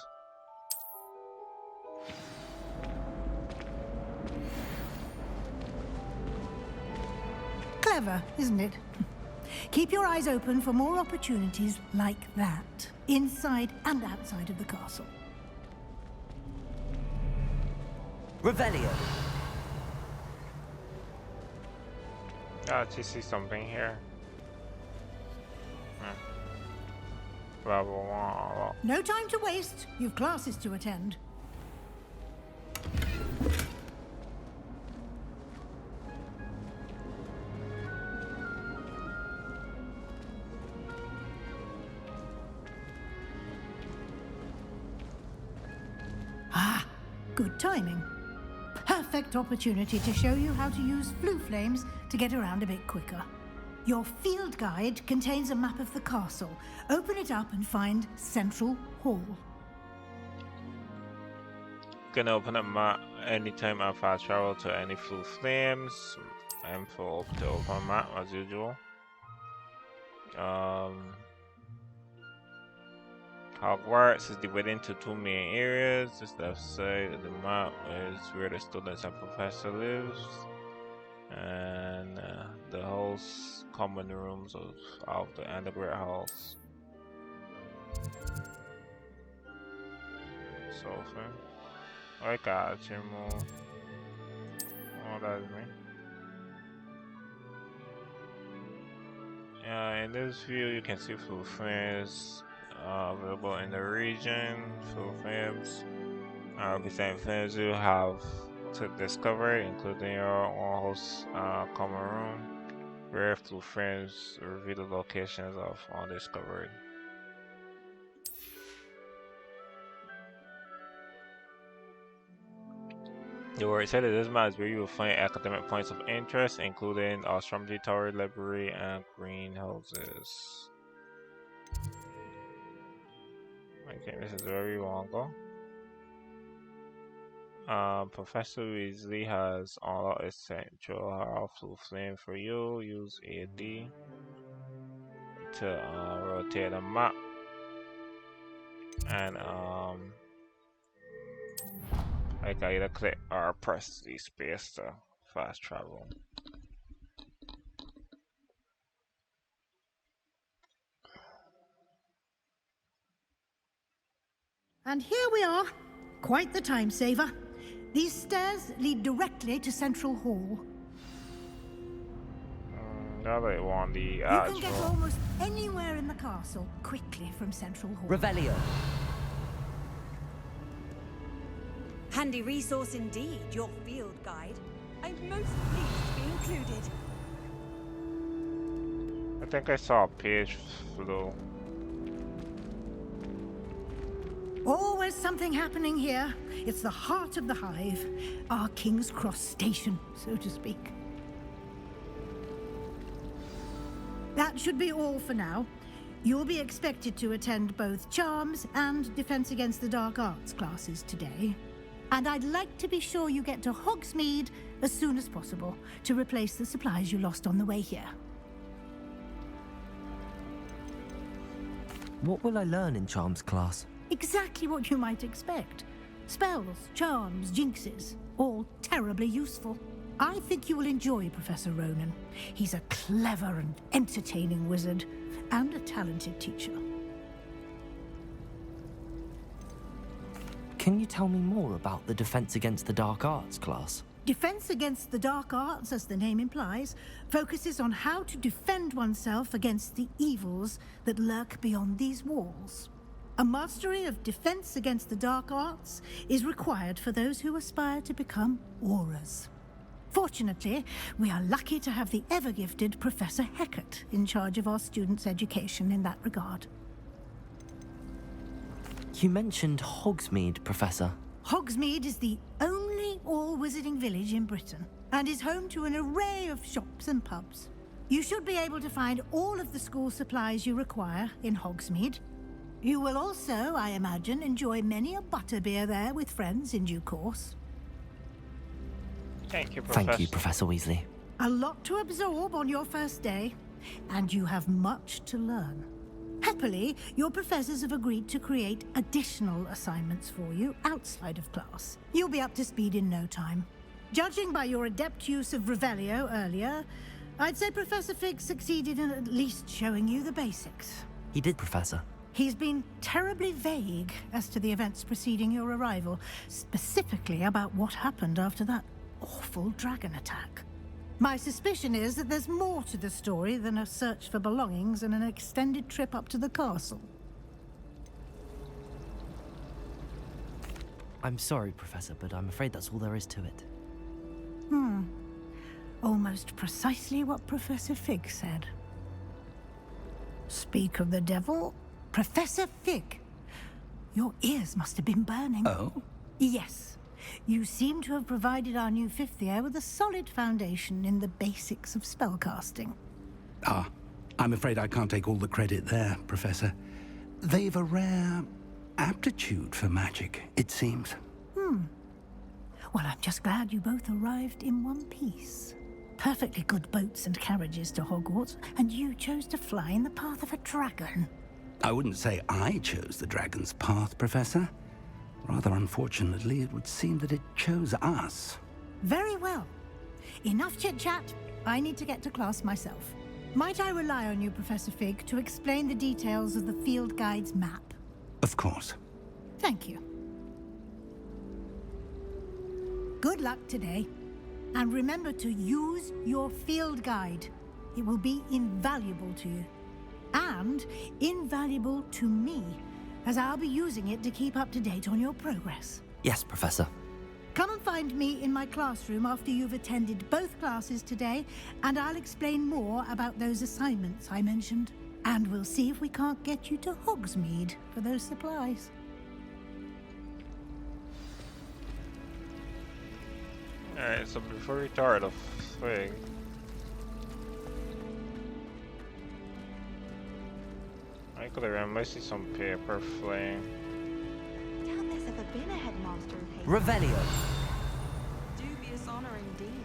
Clever, isn't it? Keep your eyes open for more opportunities like that, inside and outside of the castle.
Revelio.
I just see something here. Level 1.
No time to waste. You've classes to attend. Ah, good timing. Perfect opportunity to show you how to use flue flames to get around a bit quicker. Your field guide contains a map of the castle. Open it up and find Central Hall.
Can open a map anytime I fast travel to any flue flames. Info to open map as usual. Hogwarts is divided into two main areas. This left side of the map is where the students and professor lives, and the halls, common rooms of the underground halls. Sofa. I got you, more. Oh, that's me. In this view, you can see flue flames available in the region. Flue flames represent flames you have to discover, including your own host common room, where flue flames reveal the locations of undiscovered. The word said that this map is where you will find academic points of interest, including Astronomy Tower, Library, and greenhouses. Okay, this is where we want to go. Professor Weasley has all essential flue flame for you. Use AD to rotate the map, and I can either click or press the space to fast travel.
And here we are. Quite the time saver. These stairs lead directly to Central Hall.
Now they want the
You
actual...
can get almost anywhere in the castle quickly from Central Hall.
Revelio.
Handy resource indeed, your field guide. I'm most pleased to be included.
I think I saw a page flow.
Always something happening here. It's the heart of the hive. Our King's Cross station, so to speak. That should be all for now. You'll be expected to attend both Charms and Defense Against the Dark Arts classes today. And I'd like to be sure you get to Hogsmeade as soon as possible to replace the supplies you lost on the way here.
What will I learn in Charms class?
Exactly what you might expect. Spells, charms, jinxes, all terribly useful. I think you will enjoy Professor Ronan. He's a clever and entertaining wizard, and a talented teacher.
Can you tell me more about the Defense Against the Dark Arts class?
Defense Against the Dark Arts, as the name implies, focuses on how to defend oneself against the evils that lurk beyond these walls. A mastery of Defense Against the Dark Arts is required for those who aspire to become Aurors. Fortunately, we are lucky to have the ever-gifted Professor Hecat in charge of our students' education in that regard.
You mentioned Hogsmeade, Professor.
Hogsmeade is the only all-wizarding village in Britain, and is home to an array of shops and pubs. You should be able to find all of the school supplies you require in Hogsmeade. You will also, I imagine, enjoy many a butterbeer there with friends in due course.
Thank you, Professor.
Thank you, Professor Weasley.
A lot to absorb on your first day, and you have much to learn. Happily, your professors have agreed to create additional assignments for you outside of class. You'll be up to speed in no time. Judging by your adept use of Revelio earlier, I'd say Professor Fig succeeded in at least showing you the basics.
He did, Professor.
He's been terribly vague as to the events preceding your arrival, specifically about what happened after that awful dragon attack. My suspicion is that there's more to the story than a search for belongings and an extended trip up to the castle.
I'm sorry, Professor, but I'm afraid that's all there is to it.
Almost precisely what Professor Fig said. Speak of the devil, Professor Fig. Your ears must have been burning.
Oh?
Yes. You seem to have provided our new fifth year with a solid foundation in the basics of spellcasting.
Ah, I'm afraid I can't take all the credit there, Professor. They've a rare aptitude for magic, it seems.
Well, I'm just glad you both arrived in one piece. Perfectly good boats and carriages to Hogwarts, and you chose to fly in the path of a dragon.
I wouldn't say I chose the dragon's path, Professor. Rather unfortunately, it would seem that it chose us.
Very well. Enough chit-chat. I need to get to class myself. Might I rely on you, Professor Fig, to explain the details of the field guide's map?
Of course.
Thank you. Good luck today. And remember to use your field guide. It will be invaluable to you. And invaluable to me, as I'll be using it to keep up to date on your progress.
Yes, Professor.
Come and find me in my classroom after you've attended both classes today, and I'll explain more about those assignments I mentioned. And we'll see if we can't get you to Hogsmeade for those supplies.
Alright, so before we start the thing, I could remember I see some paper flying.
Doubt there's ever been a headmaster of Hastings.
Revelio.
Dubious honor indeed.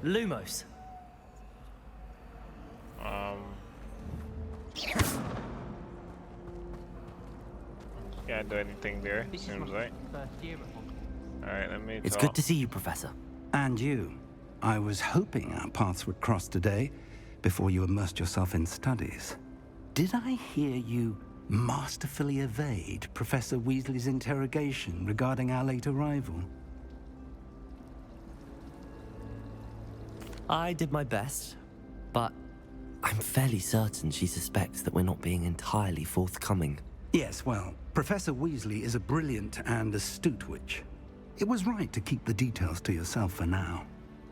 Lumos.
Can't do anything there, seems like. Alright, let me
It's
talk.
good to see you, Professor.
And you. I was hoping our paths would cross today, before you immersed yourself in studies. Did I hear you masterfully evade Professor Weasley's interrogation regarding our late arrival?
I did my best, but I'm fairly certain she suspects that we're not being entirely forthcoming.
Yes, well, Professor Weasley is a brilliant and astute witch. It was right to keep the details to yourself for now.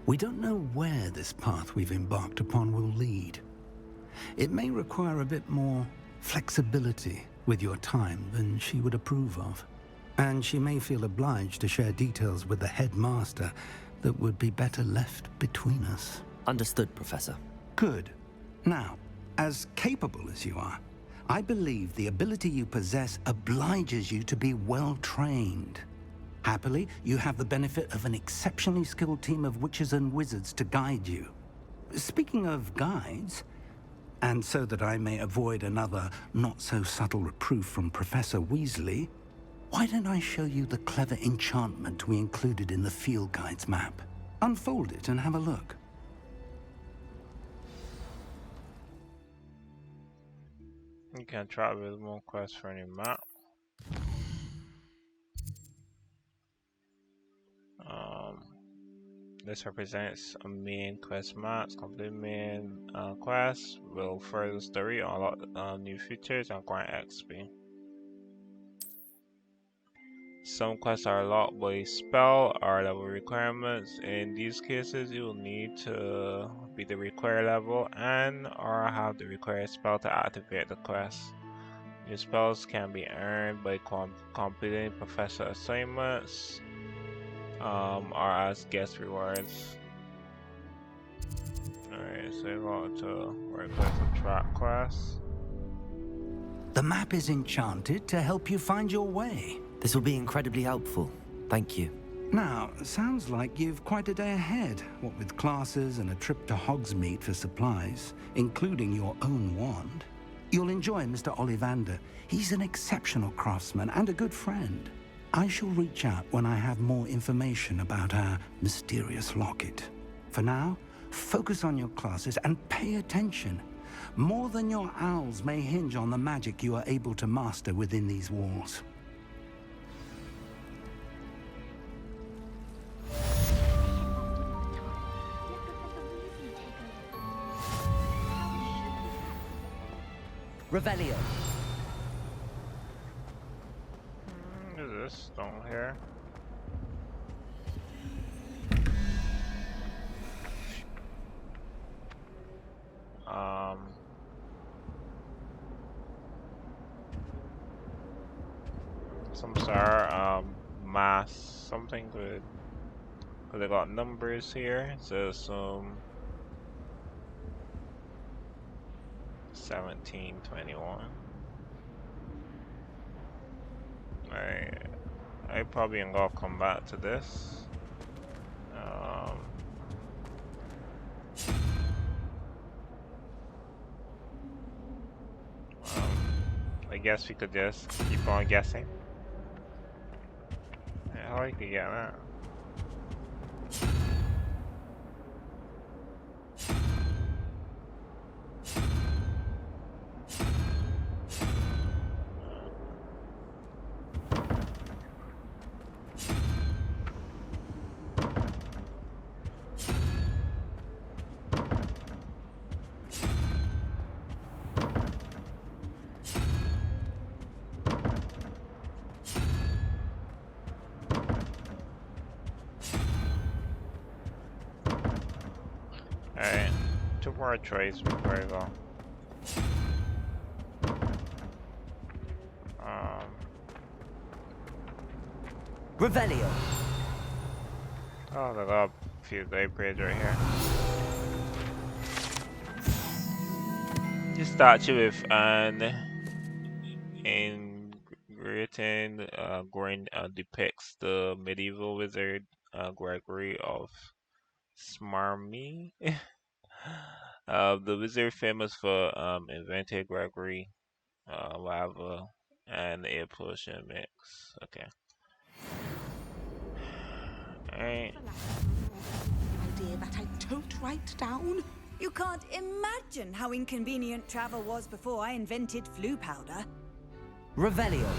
We don't know where this path we've embarked upon will lead. It may require a bit more flexibility with your time than she would approve of. And she may feel obliged to share details with the headmaster that would be better left between us.
Understood, Professor.
Good. Now, as capable as you are, I believe the ability you possess obliges you to be well trained. Happily, you have the benefit of an exceptionally skilled team of witches and wizards to guide you. Speaking of guides, and so that I may avoid another not-so-subtle reproof from Professor Weasley, why don't I show you the clever enchantment we included in the field guide's map? Unfold it and have a look.
You can travel with more quests for any map. This represents a main quest map. Complete main quest will further the story, unlock new features, and acquire XP. Some quests are locked by spell or level requirements. In these cases, you will need to be the required level and or have the required spell to activate the quest. New spells can be earned by completing professor assignments or as guest rewards. Alright, so you want to work with the track quests.
The map is enchanted to help you find your way.
This will be incredibly helpful. Thank you.
Now, sounds like you've quite a day ahead, what with classes and a trip to Hogsmeade for supplies, including your own wand. You'll enjoy Mr. Ollivander. He's an exceptional craftsman and a good friend. I shall reach out when I have more information about our mysterious locket. For now, focus on your classes and pay attention. More than your owls may hinge on the magic you are able to master within these walls.
Revelio.
What is this stone here? Some star mass something good. They got numbers here. It says 1721. I probably ain't gonna come back to this. I guess we could just keep on guessing. How I could get that? Alright, 2 more tries before I go.
Revelio.
Oh, they got a few upgrades right here. This statue with an ingratitude Gorin depicts the medieval wizard Gregory of Smarmy. The wizard famous for inventing Gregory lava and a potion mix. Okay. Alright.
Idea that I don't write down. You can't imagine how inconvenient travel was before I invented flu powder.
Revelio.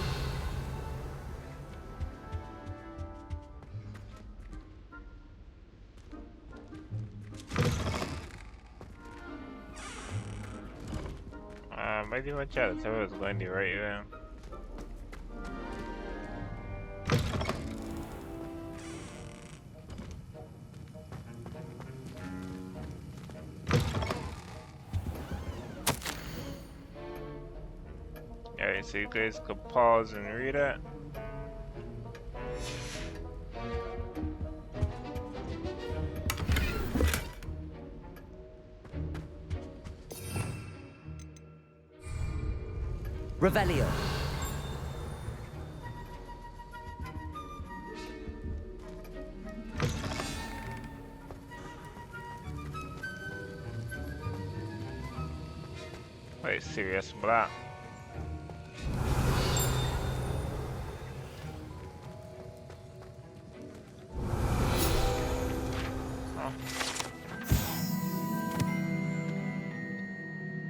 Maybe one chat that's how I was going to right now. Alright, so you guys could pause and read it.
Revelio.
Wait, serious black.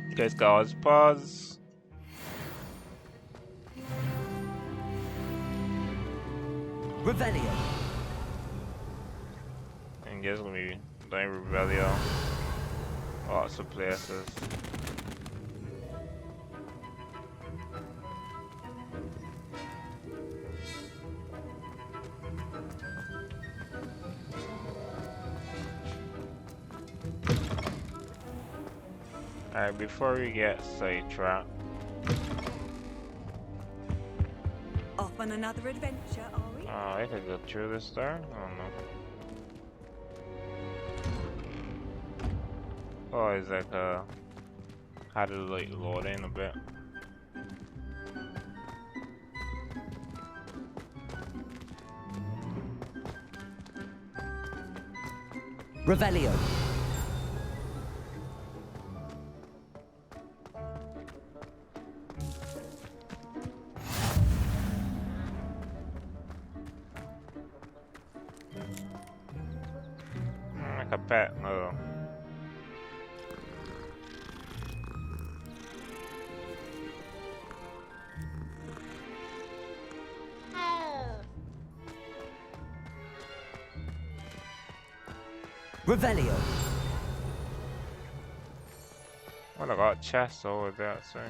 You guys got always pause.
Revelio.
And guess gonna be doing Revelio. Lots of places. Alright, before we get sidetracked.
Off on another adventure, are we?
I could go through this door? I don't know. Oh, it's like had to like load in a bit.
Revelio.
Like a pet, no.
Revelio.
Well, I got chests over there, so.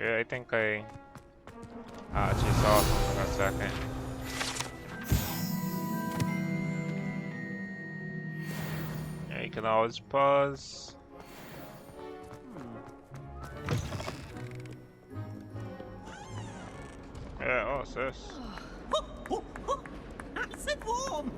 Yeah, I think I actually saw something for a second. Yeah, you can always pause. Yeah, what's this?
Nice and warm.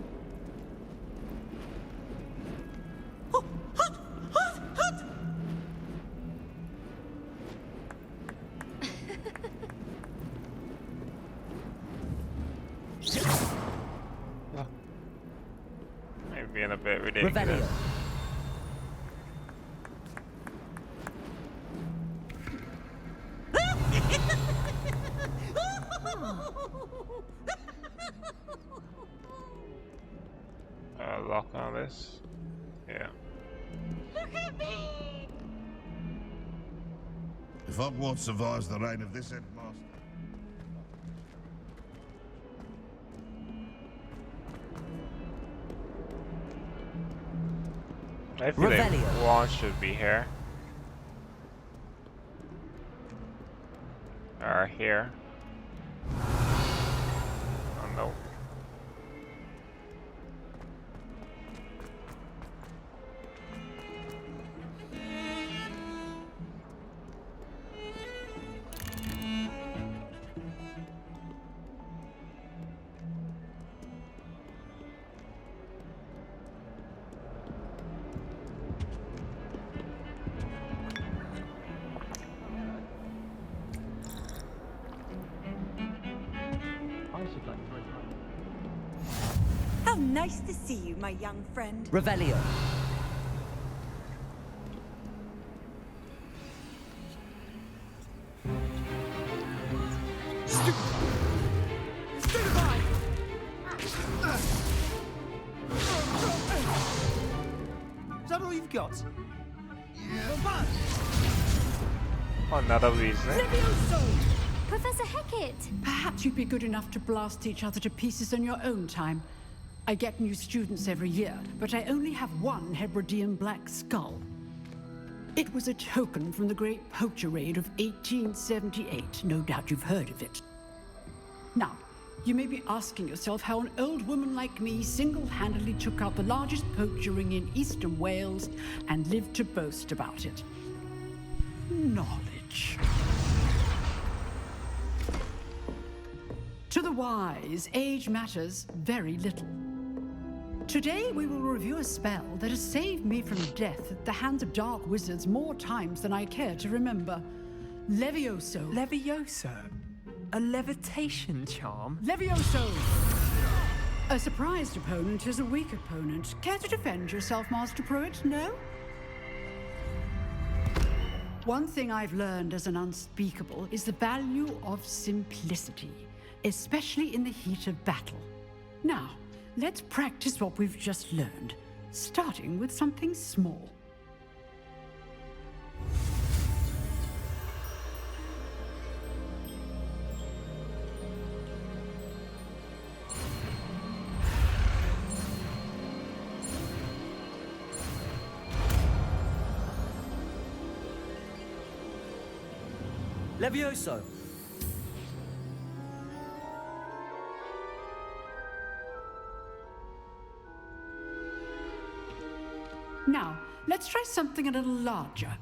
Maybe being a bit ridiculous. Lock on this. Yeah.
Look at me!
If Hogwarts survives the reign of this headmaster.
I feel like one should be here. Or here. Oh no.
How nice to see you, my young friend.
Revelio.
Is that all you've got?
Another reason.
Professor Hecat!
Perhaps you'd be good enough to blast each other to pieces in your own time. I get new students every year, but I only have one Hebridean black skull. It was a token from the Great Poacher Raid of 1878. No doubt you've heard of it. Now, you may be asking yourself how an old woman like me single-handedly took out the largest poacher ring in eastern Wales and lived to boast about it. Knowledge. To the wise, age matters very little. Today we will review a spell that has saved me from death at the hands of dark wizards more times than I care to remember. Levioso.
Levioso? A levitation charm?
Levioso! A surprised opponent is a weak opponent. Care to defend yourself, Master Pruitt? No? One thing I've learned as an unspeakable is the value of simplicity, especially in the heat of battle. Now, let's practice what we've just learned, starting with something small.
Levioso.
Now, let's try something a little larger.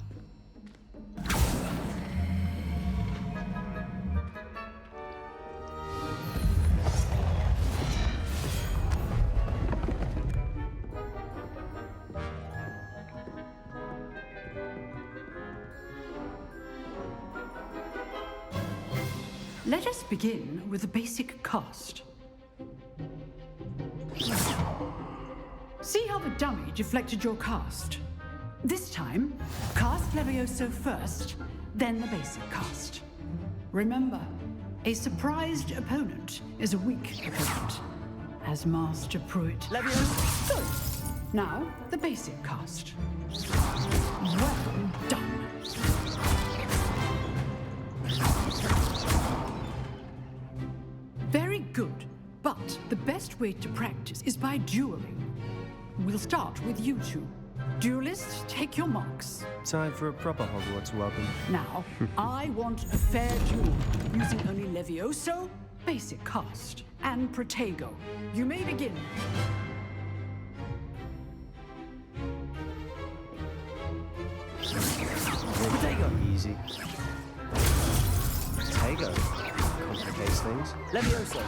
Let us begin with the basic cast. See how the dummy deflected your cast? This time, cast Levioso first, then the basic cast. Remember, a surprised opponent is a weak opponent. As Master Pruitt. Levioso! Good. Now, the basic cast. Well done. Very good, but the best way to practice is by dueling. We'll start with you two. Duelists, take your marks.
Time for a proper Hogwarts welcome.
Now, I want a fair duel, using only Levioso, basic cast, and Protego. You may begin.
Protego. Easy. Protego. Complicates things.
Levioso.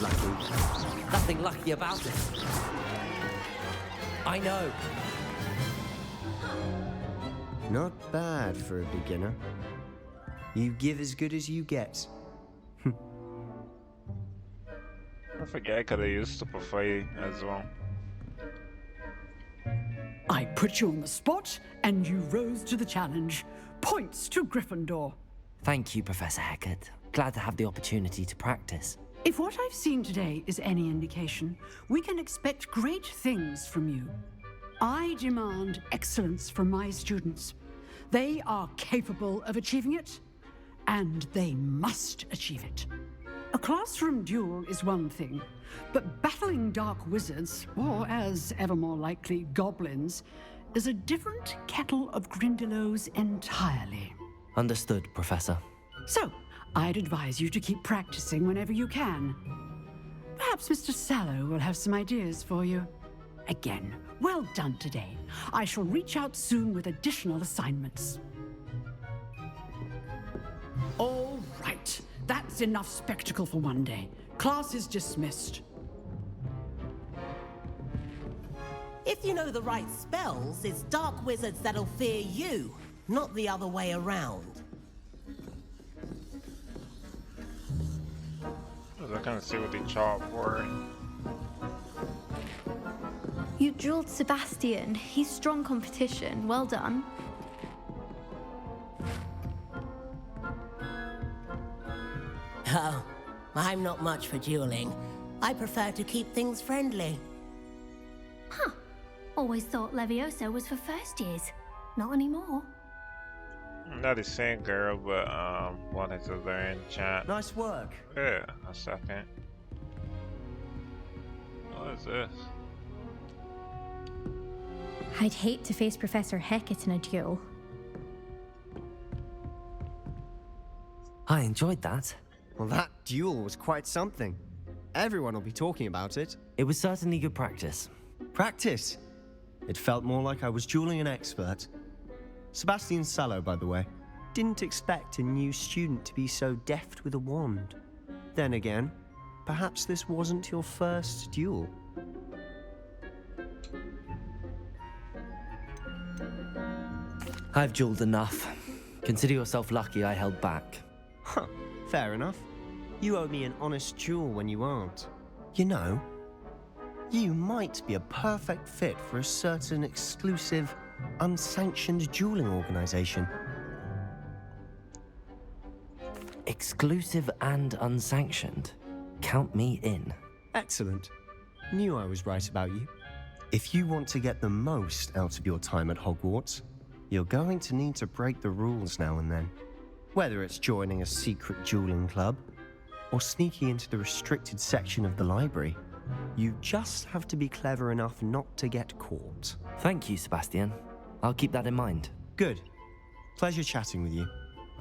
Lucky.
Nothing lucky about it. I know.
Not bad for a beginner. You give as good as you get.
I forget I could have used Stupefy as well.
I put you on the spot, and you rose to the challenge. Points to Gryffindor.
Thank you, Professor Hecat. Glad to have the opportunity to practice.
If what I've seen today is any indication, we can expect great things from you. I demand excellence from my students. They are capable of achieving it, and they must achieve it. A classroom duel is one thing, but battling dark wizards, or as ever more likely, goblins, is a different kettle of Grindylows entirely.
Understood, Professor.
So, I'd advise you to keep practicing whenever you can. Perhaps Mr. Sallow will have some ideas for you. Again, well done today. I shall reach out soon with additional assignments. All right, that's enough spectacle for one day. Class is dismissed.
If you know the right spells, it's dark wizards that'll fear you, not the other way around.
I can't see what they chop for.
You drilled Sebastian. He's strong competition. Well done.
Oh, I'm not much for dueling. I prefer to keep things friendly.
Huh. Always thought Levioso was for first years. Not anymore.
Not the same girl, but wanted to learn chant.
Nice work.
Yeah, a second. What is this?
I'd hate to face Professor Hecat in a duel.
I enjoyed that.
Well, that duel was quite something. Everyone will be talking about it.
It was certainly good practice.
Practice? It felt more like I was dueling an expert. Sebastian Sallow, by the way. Didn't expect a new student to be so deft with a wand. Then again, perhaps this wasn't your first duel.
I've dueled enough. Consider yourself lucky I held back.
Huh, fair enough. You owe me an honest duel when you aren't. You know, you might be a perfect fit for a certain exclusive, unsanctioned dueling organization.
Exclusive and unsanctioned? Count me in.
Excellent. Knew I was right about you. If you want to get the most out of your time at Hogwarts, you're going to need to break the rules now and then. Whether it's joining a secret dueling club, or sneaking into the restricted section of the library, you just have to be clever enough not to get caught.
Thank you, Sebastian. I'll keep that in mind.
Good. Pleasure chatting with you.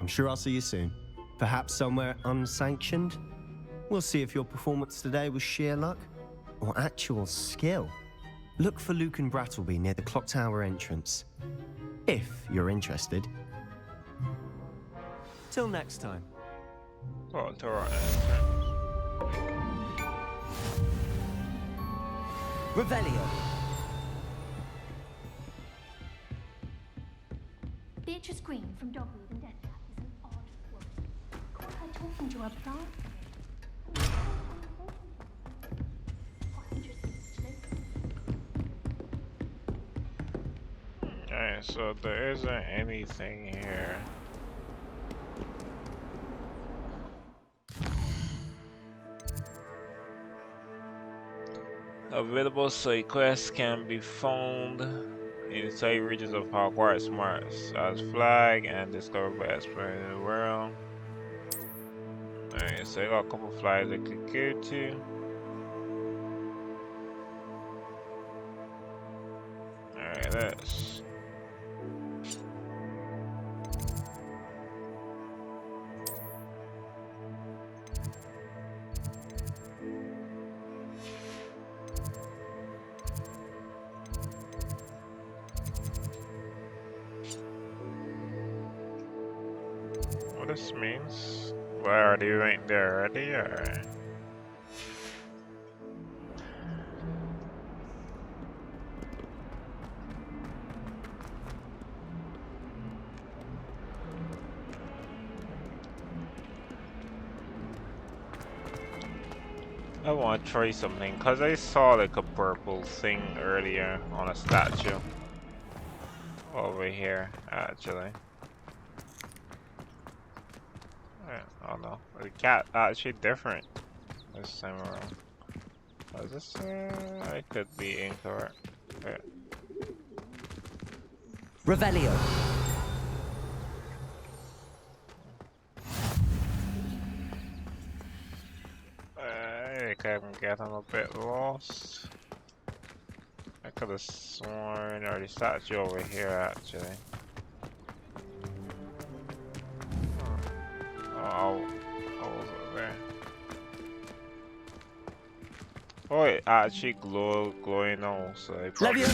I'm sure I'll see you soon. Perhaps somewhere unsanctioned? We'll see if your performance today was sheer luck or actual skill. Look for Luke and Brattleby near the clock tower entrance. If you're interested. Till next time.
Oh, Torah.
Revelio.
Beatrice Green from Dogwood and Death Cat is an odd woman. Caught her talking to her plant. Quite interesting, actually.
Alright, so there isn't anything here. Available side quests can be found in side regions of Hogwarts Mars as flag and discovered by exploring the world. Alright, so I got a couple flags I could go to. Alright, this. What this means? Where are they right there already? Or... I want to try something because I saw like a purple thing earlier on a statue over here actually. Oh no, the cat actually different this time around. Was this? I could be incorrect. Okay.
Revelio.
I think I'm getting a bit lost. I could have sworn or the statue over here actually. Oh, was it there? Oh, it actually glowing also. I probably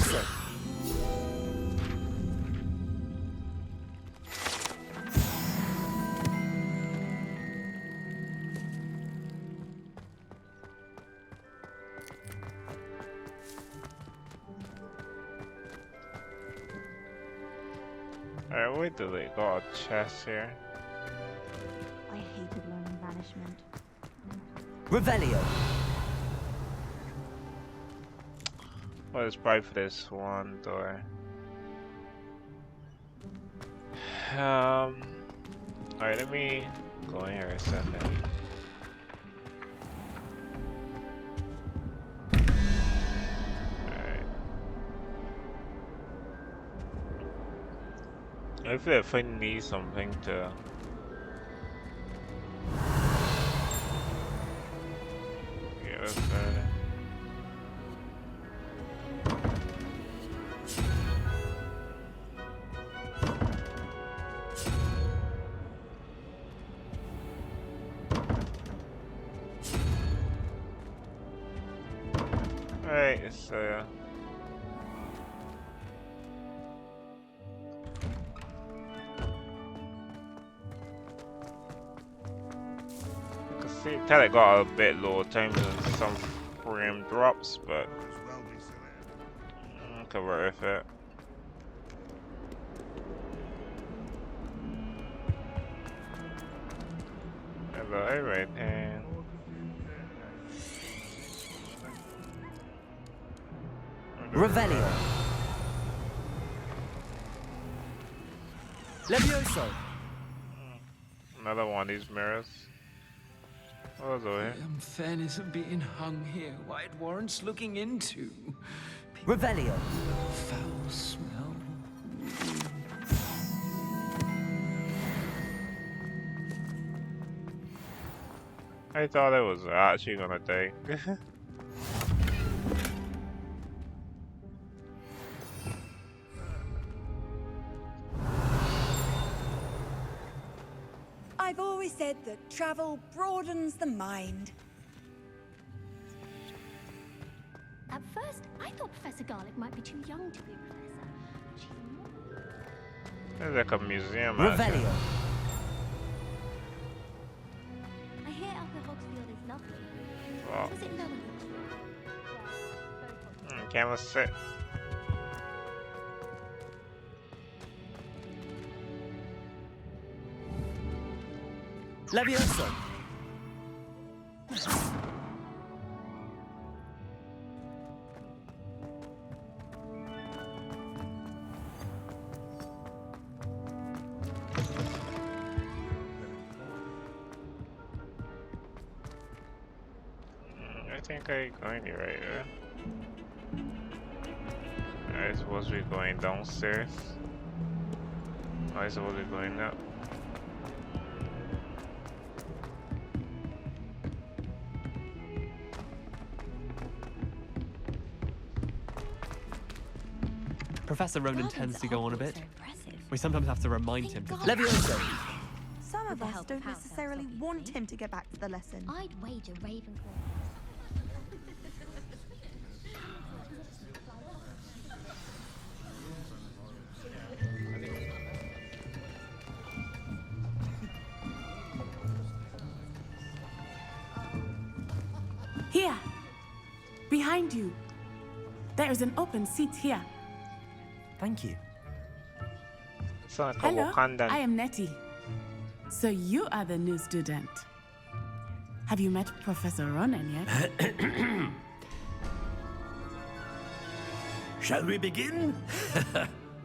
Alright, wait till they got a chest here.
I hated learning banishment.
Revelio.
Well, it's probably for this one door. Alright, let me go in here a second. If I need something to get us started. Alright, so tell it got a bit low times and some frame drops, but cover with it. Hello, right hand.
Revelio. Levioso.
Another one of these mirrors. Oh,
The unfairness of being hung here, why it warrants looking into.
Revelio.
Foul smell.
I thought it was actually gonna take.
I've always said that travel broadens the mind.
At first, I thought Professor Garlick might be too young to be a professor. She's not.
It's like a museum.
Revelio.
I hear Upper Hogsfield is lovely.
Wow.
Was it known?
Camera sit.
Levioso.
I think I'm going here right there. I suppose we're going downstairs. I suppose we're going up.
Professor Ronan tends to go on a bit. We sometimes have to remind him.
Levioso. Some of us don't necessarily want him to get back to the lesson.
I'd wager Ravenclaw.
Here, behind you. There is an open seat here.
Thank you.
Hello, I am Nettie. So you are the new student. Have you met Professor Ronan yet?
Shall we begin?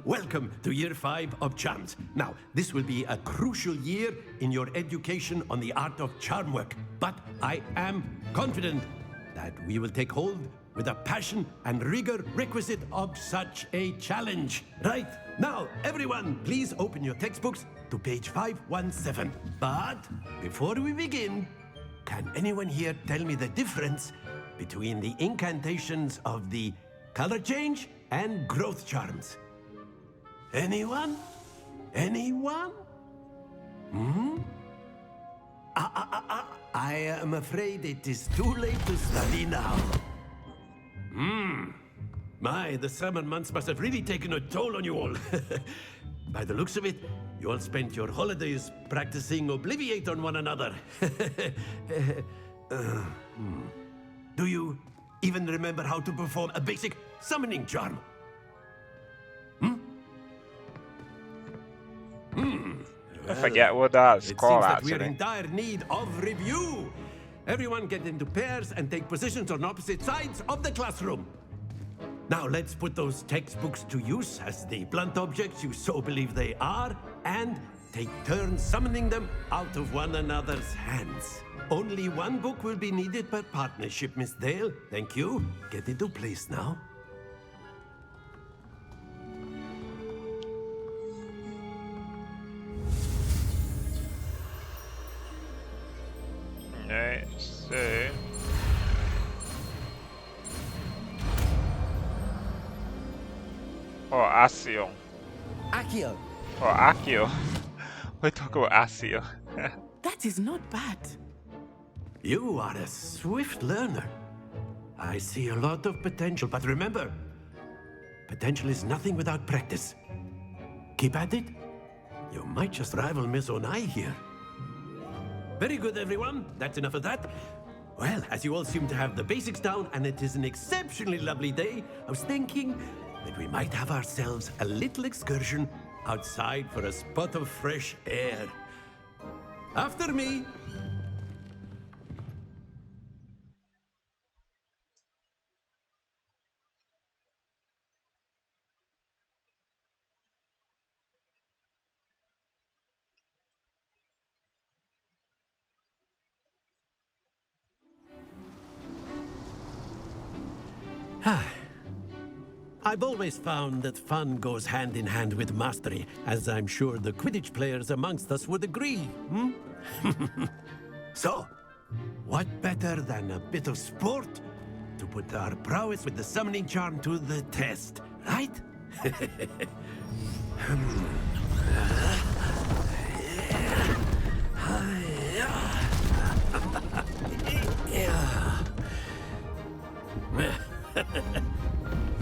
Welcome to Year 5 of Charms. Now, this will be a crucial year in your education on the art of charm work, but I am confident that we will take hold with the passion and rigor requisite of such a challenge. Right, now, everyone, please open your textbooks to page 517. But before we begin, can anyone here tell me the difference between the incantations of the color change and growth charms? Anyone? Anyone? I am afraid it is too late to study now. My, the summer months must have really taken a toll on you all. By the looks of it, you all spent your holidays practicing Obliviate on one another. Do you even remember how to perform a basic summoning charm?
I forget what that's
it
called,
seems that we're
actually.
in dire need of review. Everyone get into pairs and take positions on opposite sides of the classroom. Now let's put those textbooks to use as the blunt objects you so believe they are, and take turns summoning them out of one another's hands. Only one book will be needed per partnership, Miss Dale. Thank you. Get into place now.
Let's see. Oh, Accio.
Accio.
Oh, Accio. We talk about Accio.
That is not bad.
You are a swift learner. I see a lot of potential, but remember, potential is nothing without practice. Keep at it. You might just rival Miss Onai here. Very good, everyone. That's enough of that. Well, as you all seem to have the basics down, and it is an exceptionally lovely day, I was thinking that we might have ourselves a little excursion outside for a spot of fresh air. After me. I've always found that fun goes hand in hand with mastery, as I'm sure the Quidditch players amongst us would agree. So, what better than a bit of sport to put our prowess with the summoning charm to the test, right?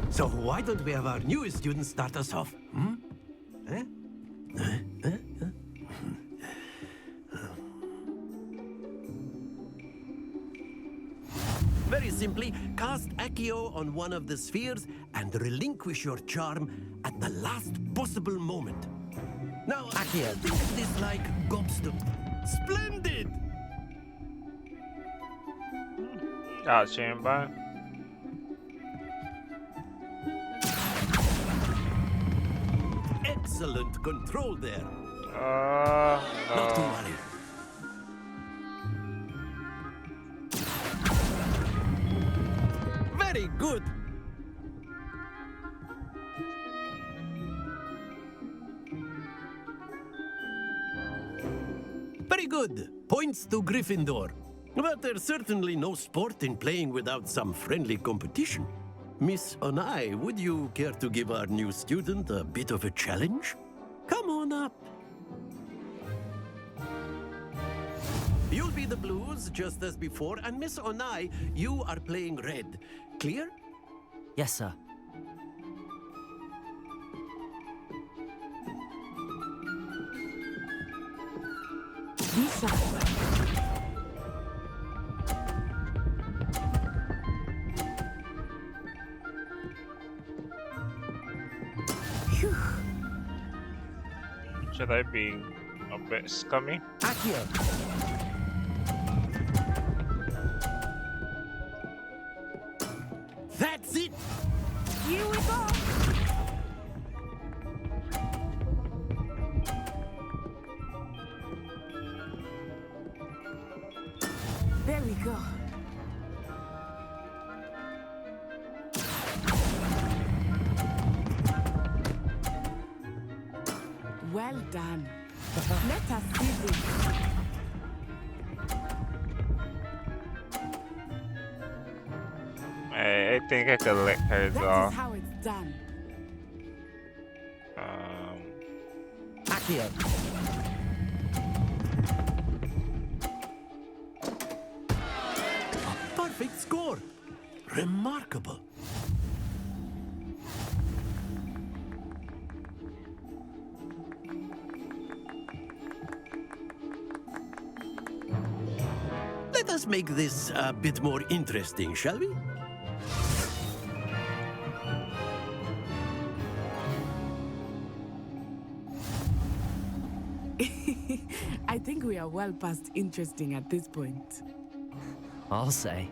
So why don't we have our newest student start us off? Very simply, cast Accio on one of the spheres and relinquish your charm at the last possible moment. Now, Accio, think of this like gobstop. Splendid!
Chamber.
Excellent control there.
Not
to worry. Very good. Very good. Points to Gryffindor. But there's certainly no sport in playing without some friendly competition. Miss Onai, would you care to give our new student a bit of a challenge? Come on up. You'll be the blues, just as before, and Miss Onai, you are playing red. Clear?
Yes, sir.
Should I be a bit scummy?
Accio.
That's it!
Here we go! There we go. Well done. Let us see this.
I think I could lick hers
That
off.
is how it's done.
Accio.
A perfect score! Remarkable. Let us make this a bit more interesting, shall we?
I think we are well past interesting at this point.
I'll say.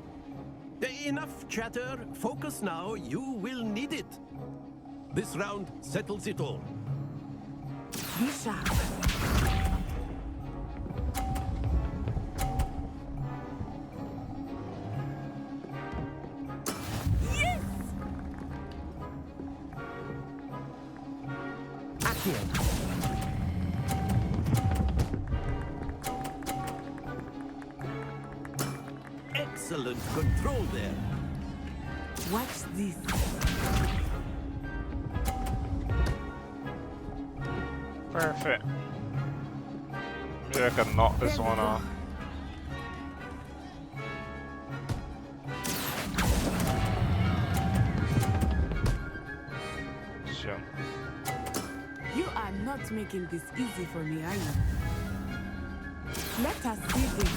Enough chatter. Focus now. You will need it. This round settles it all.
Be sharp. Yes!
Accio.
Excellent control there.
Watch this.
Perfect. Maybe I can knock this one off. Sure.
You are not making this easy for me, are you? Let us see this.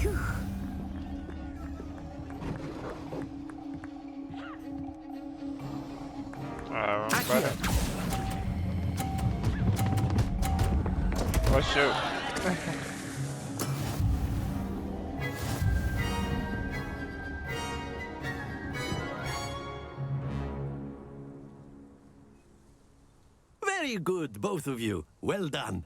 Phew.
Better. Oh shoot.
Very good, both of you. Well done.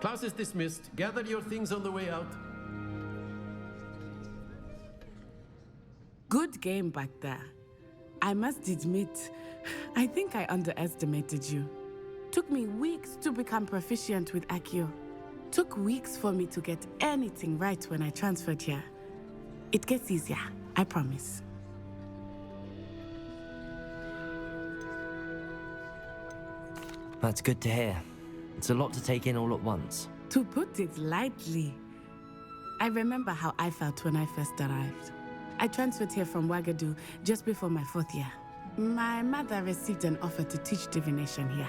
Class is dismissed. Gather your things on the way out.
Good game back there. I must admit, I think I underestimated you. Took me weeks to become proficient with Accio. Took weeks for me to get anything right when I transferred here. It gets easier, I promise.
That's good to hear. It's a lot to take in all at once.
To put it lightly, I remember how I felt when I first arrived. I transferred here from Wagadu just before my 4th year. My mother received an offer to teach divination here.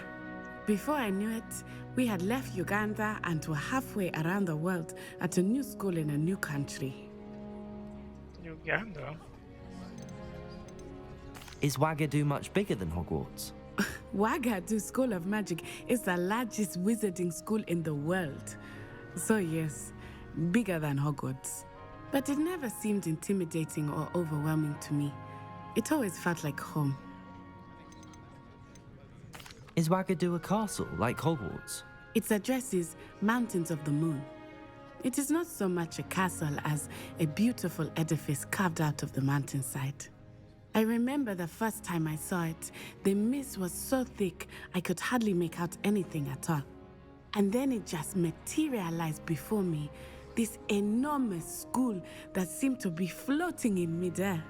Before I knew it, we had left Uganda and were halfway around the world at a new school in a new country.
Uganda?
Is Wagadu much bigger than Hogwarts?
Wagadu School of Magic is the largest wizarding school in the world. So yes, bigger than Hogwarts. But it never seemed intimidating or overwhelming to me. It always felt like home.
Is Wagadu a castle like Hogwarts?
Its address is Mountains of the Moon. It is not so much a castle as a beautiful edifice carved out of the mountainside. I remember the first time I saw it, the mist was so thick I could hardly make out anything at all. And then it just materialized before me, this enormous school that seemed to be floating in midair.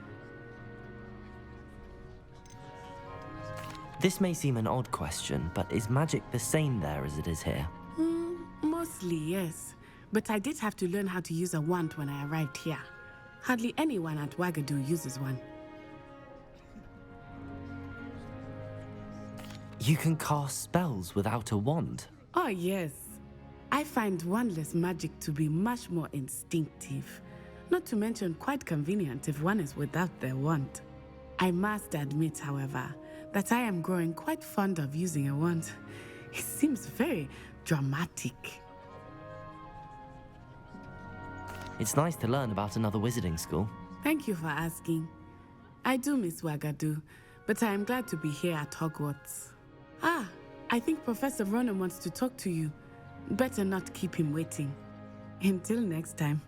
This may seem an odd question, but is magic the same there as it is here?
Mostly, yes. But I did have to learn how to use a wand when I arrived here. Hardly anyone at Wagadu uses one.
You can cast spells without a wand?
Oh, yes. I find wandless magic to be much more instinctive. Not to mention quite convenient if one is without their wand. I must admit, however, that I am growing quite fond of using a wand. It seems very dramatic.
It's nice to learn about another wizarding school.
Thank you for asking. I do miss Wagadu, but I am glad to be here at Hogwarts. I think Professor Ronan wants to talk to you. Better not keep him waiting. Until next time.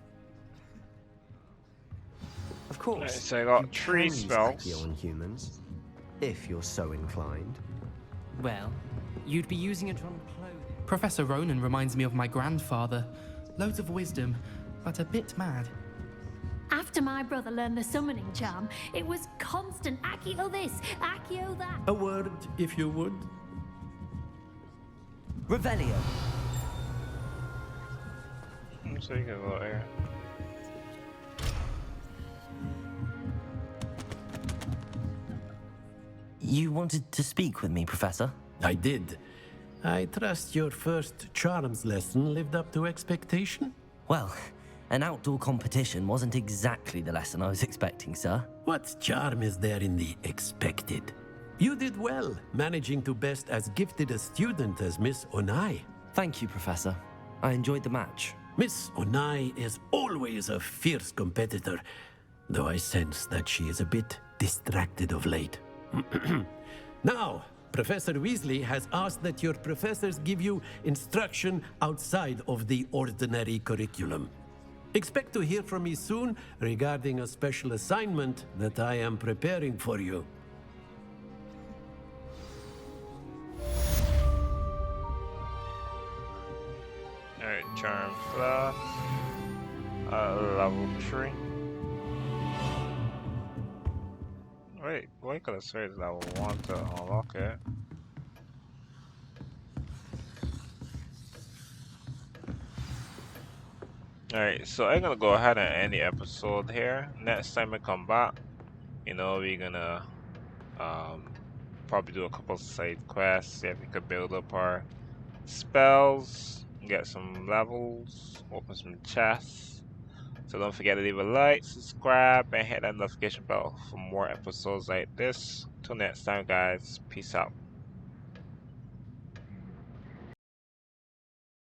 Of course.
Right, so I got
you
3
can use
spells.
Accio on humans, if you're so inclined.
Well, you'd be using it on clothing.
Professor Ronan reminds me of my grandfather. Loads of wisdom, but a bit mad.
After my brother learned the summoning charm, it was constant Accio this, Accio that.
A word, if you would.
Revelio.
So you can go here.
You wanted to speak with me, Professor?
I did. I trust your first charms lesson lived up to expectation?
Well, an outdoor competition wasn't exactly the lesson I was expecting, sir.
What charm is there in the expected? You did well, managing to best as gifted a student as Miss Onai.
Thank you, Professor. I enjoyed the match.
Miss Onai is always a fierce competitor, though I sense that she is a bit distracted of late. Now, Professor Weasley has asked that your professors give you instruction outside of the ordinary curriculum. Expect to hear from me soon regarding a special assignment that I am preparing for you.
Alright, charm class. Level 3. Wait, why could I say it's level 1 to unlock it? Alright, so I'm gonna go ahead and end the episode here. Next time I come back, you know, we're gonna probably do a couple of side quests, see if we could build up our spells, get some levels, open some chests. So don't forget to leave a like, subscribe, and hit that notification bell for more episodes like this. Till next time, guys. Peace out.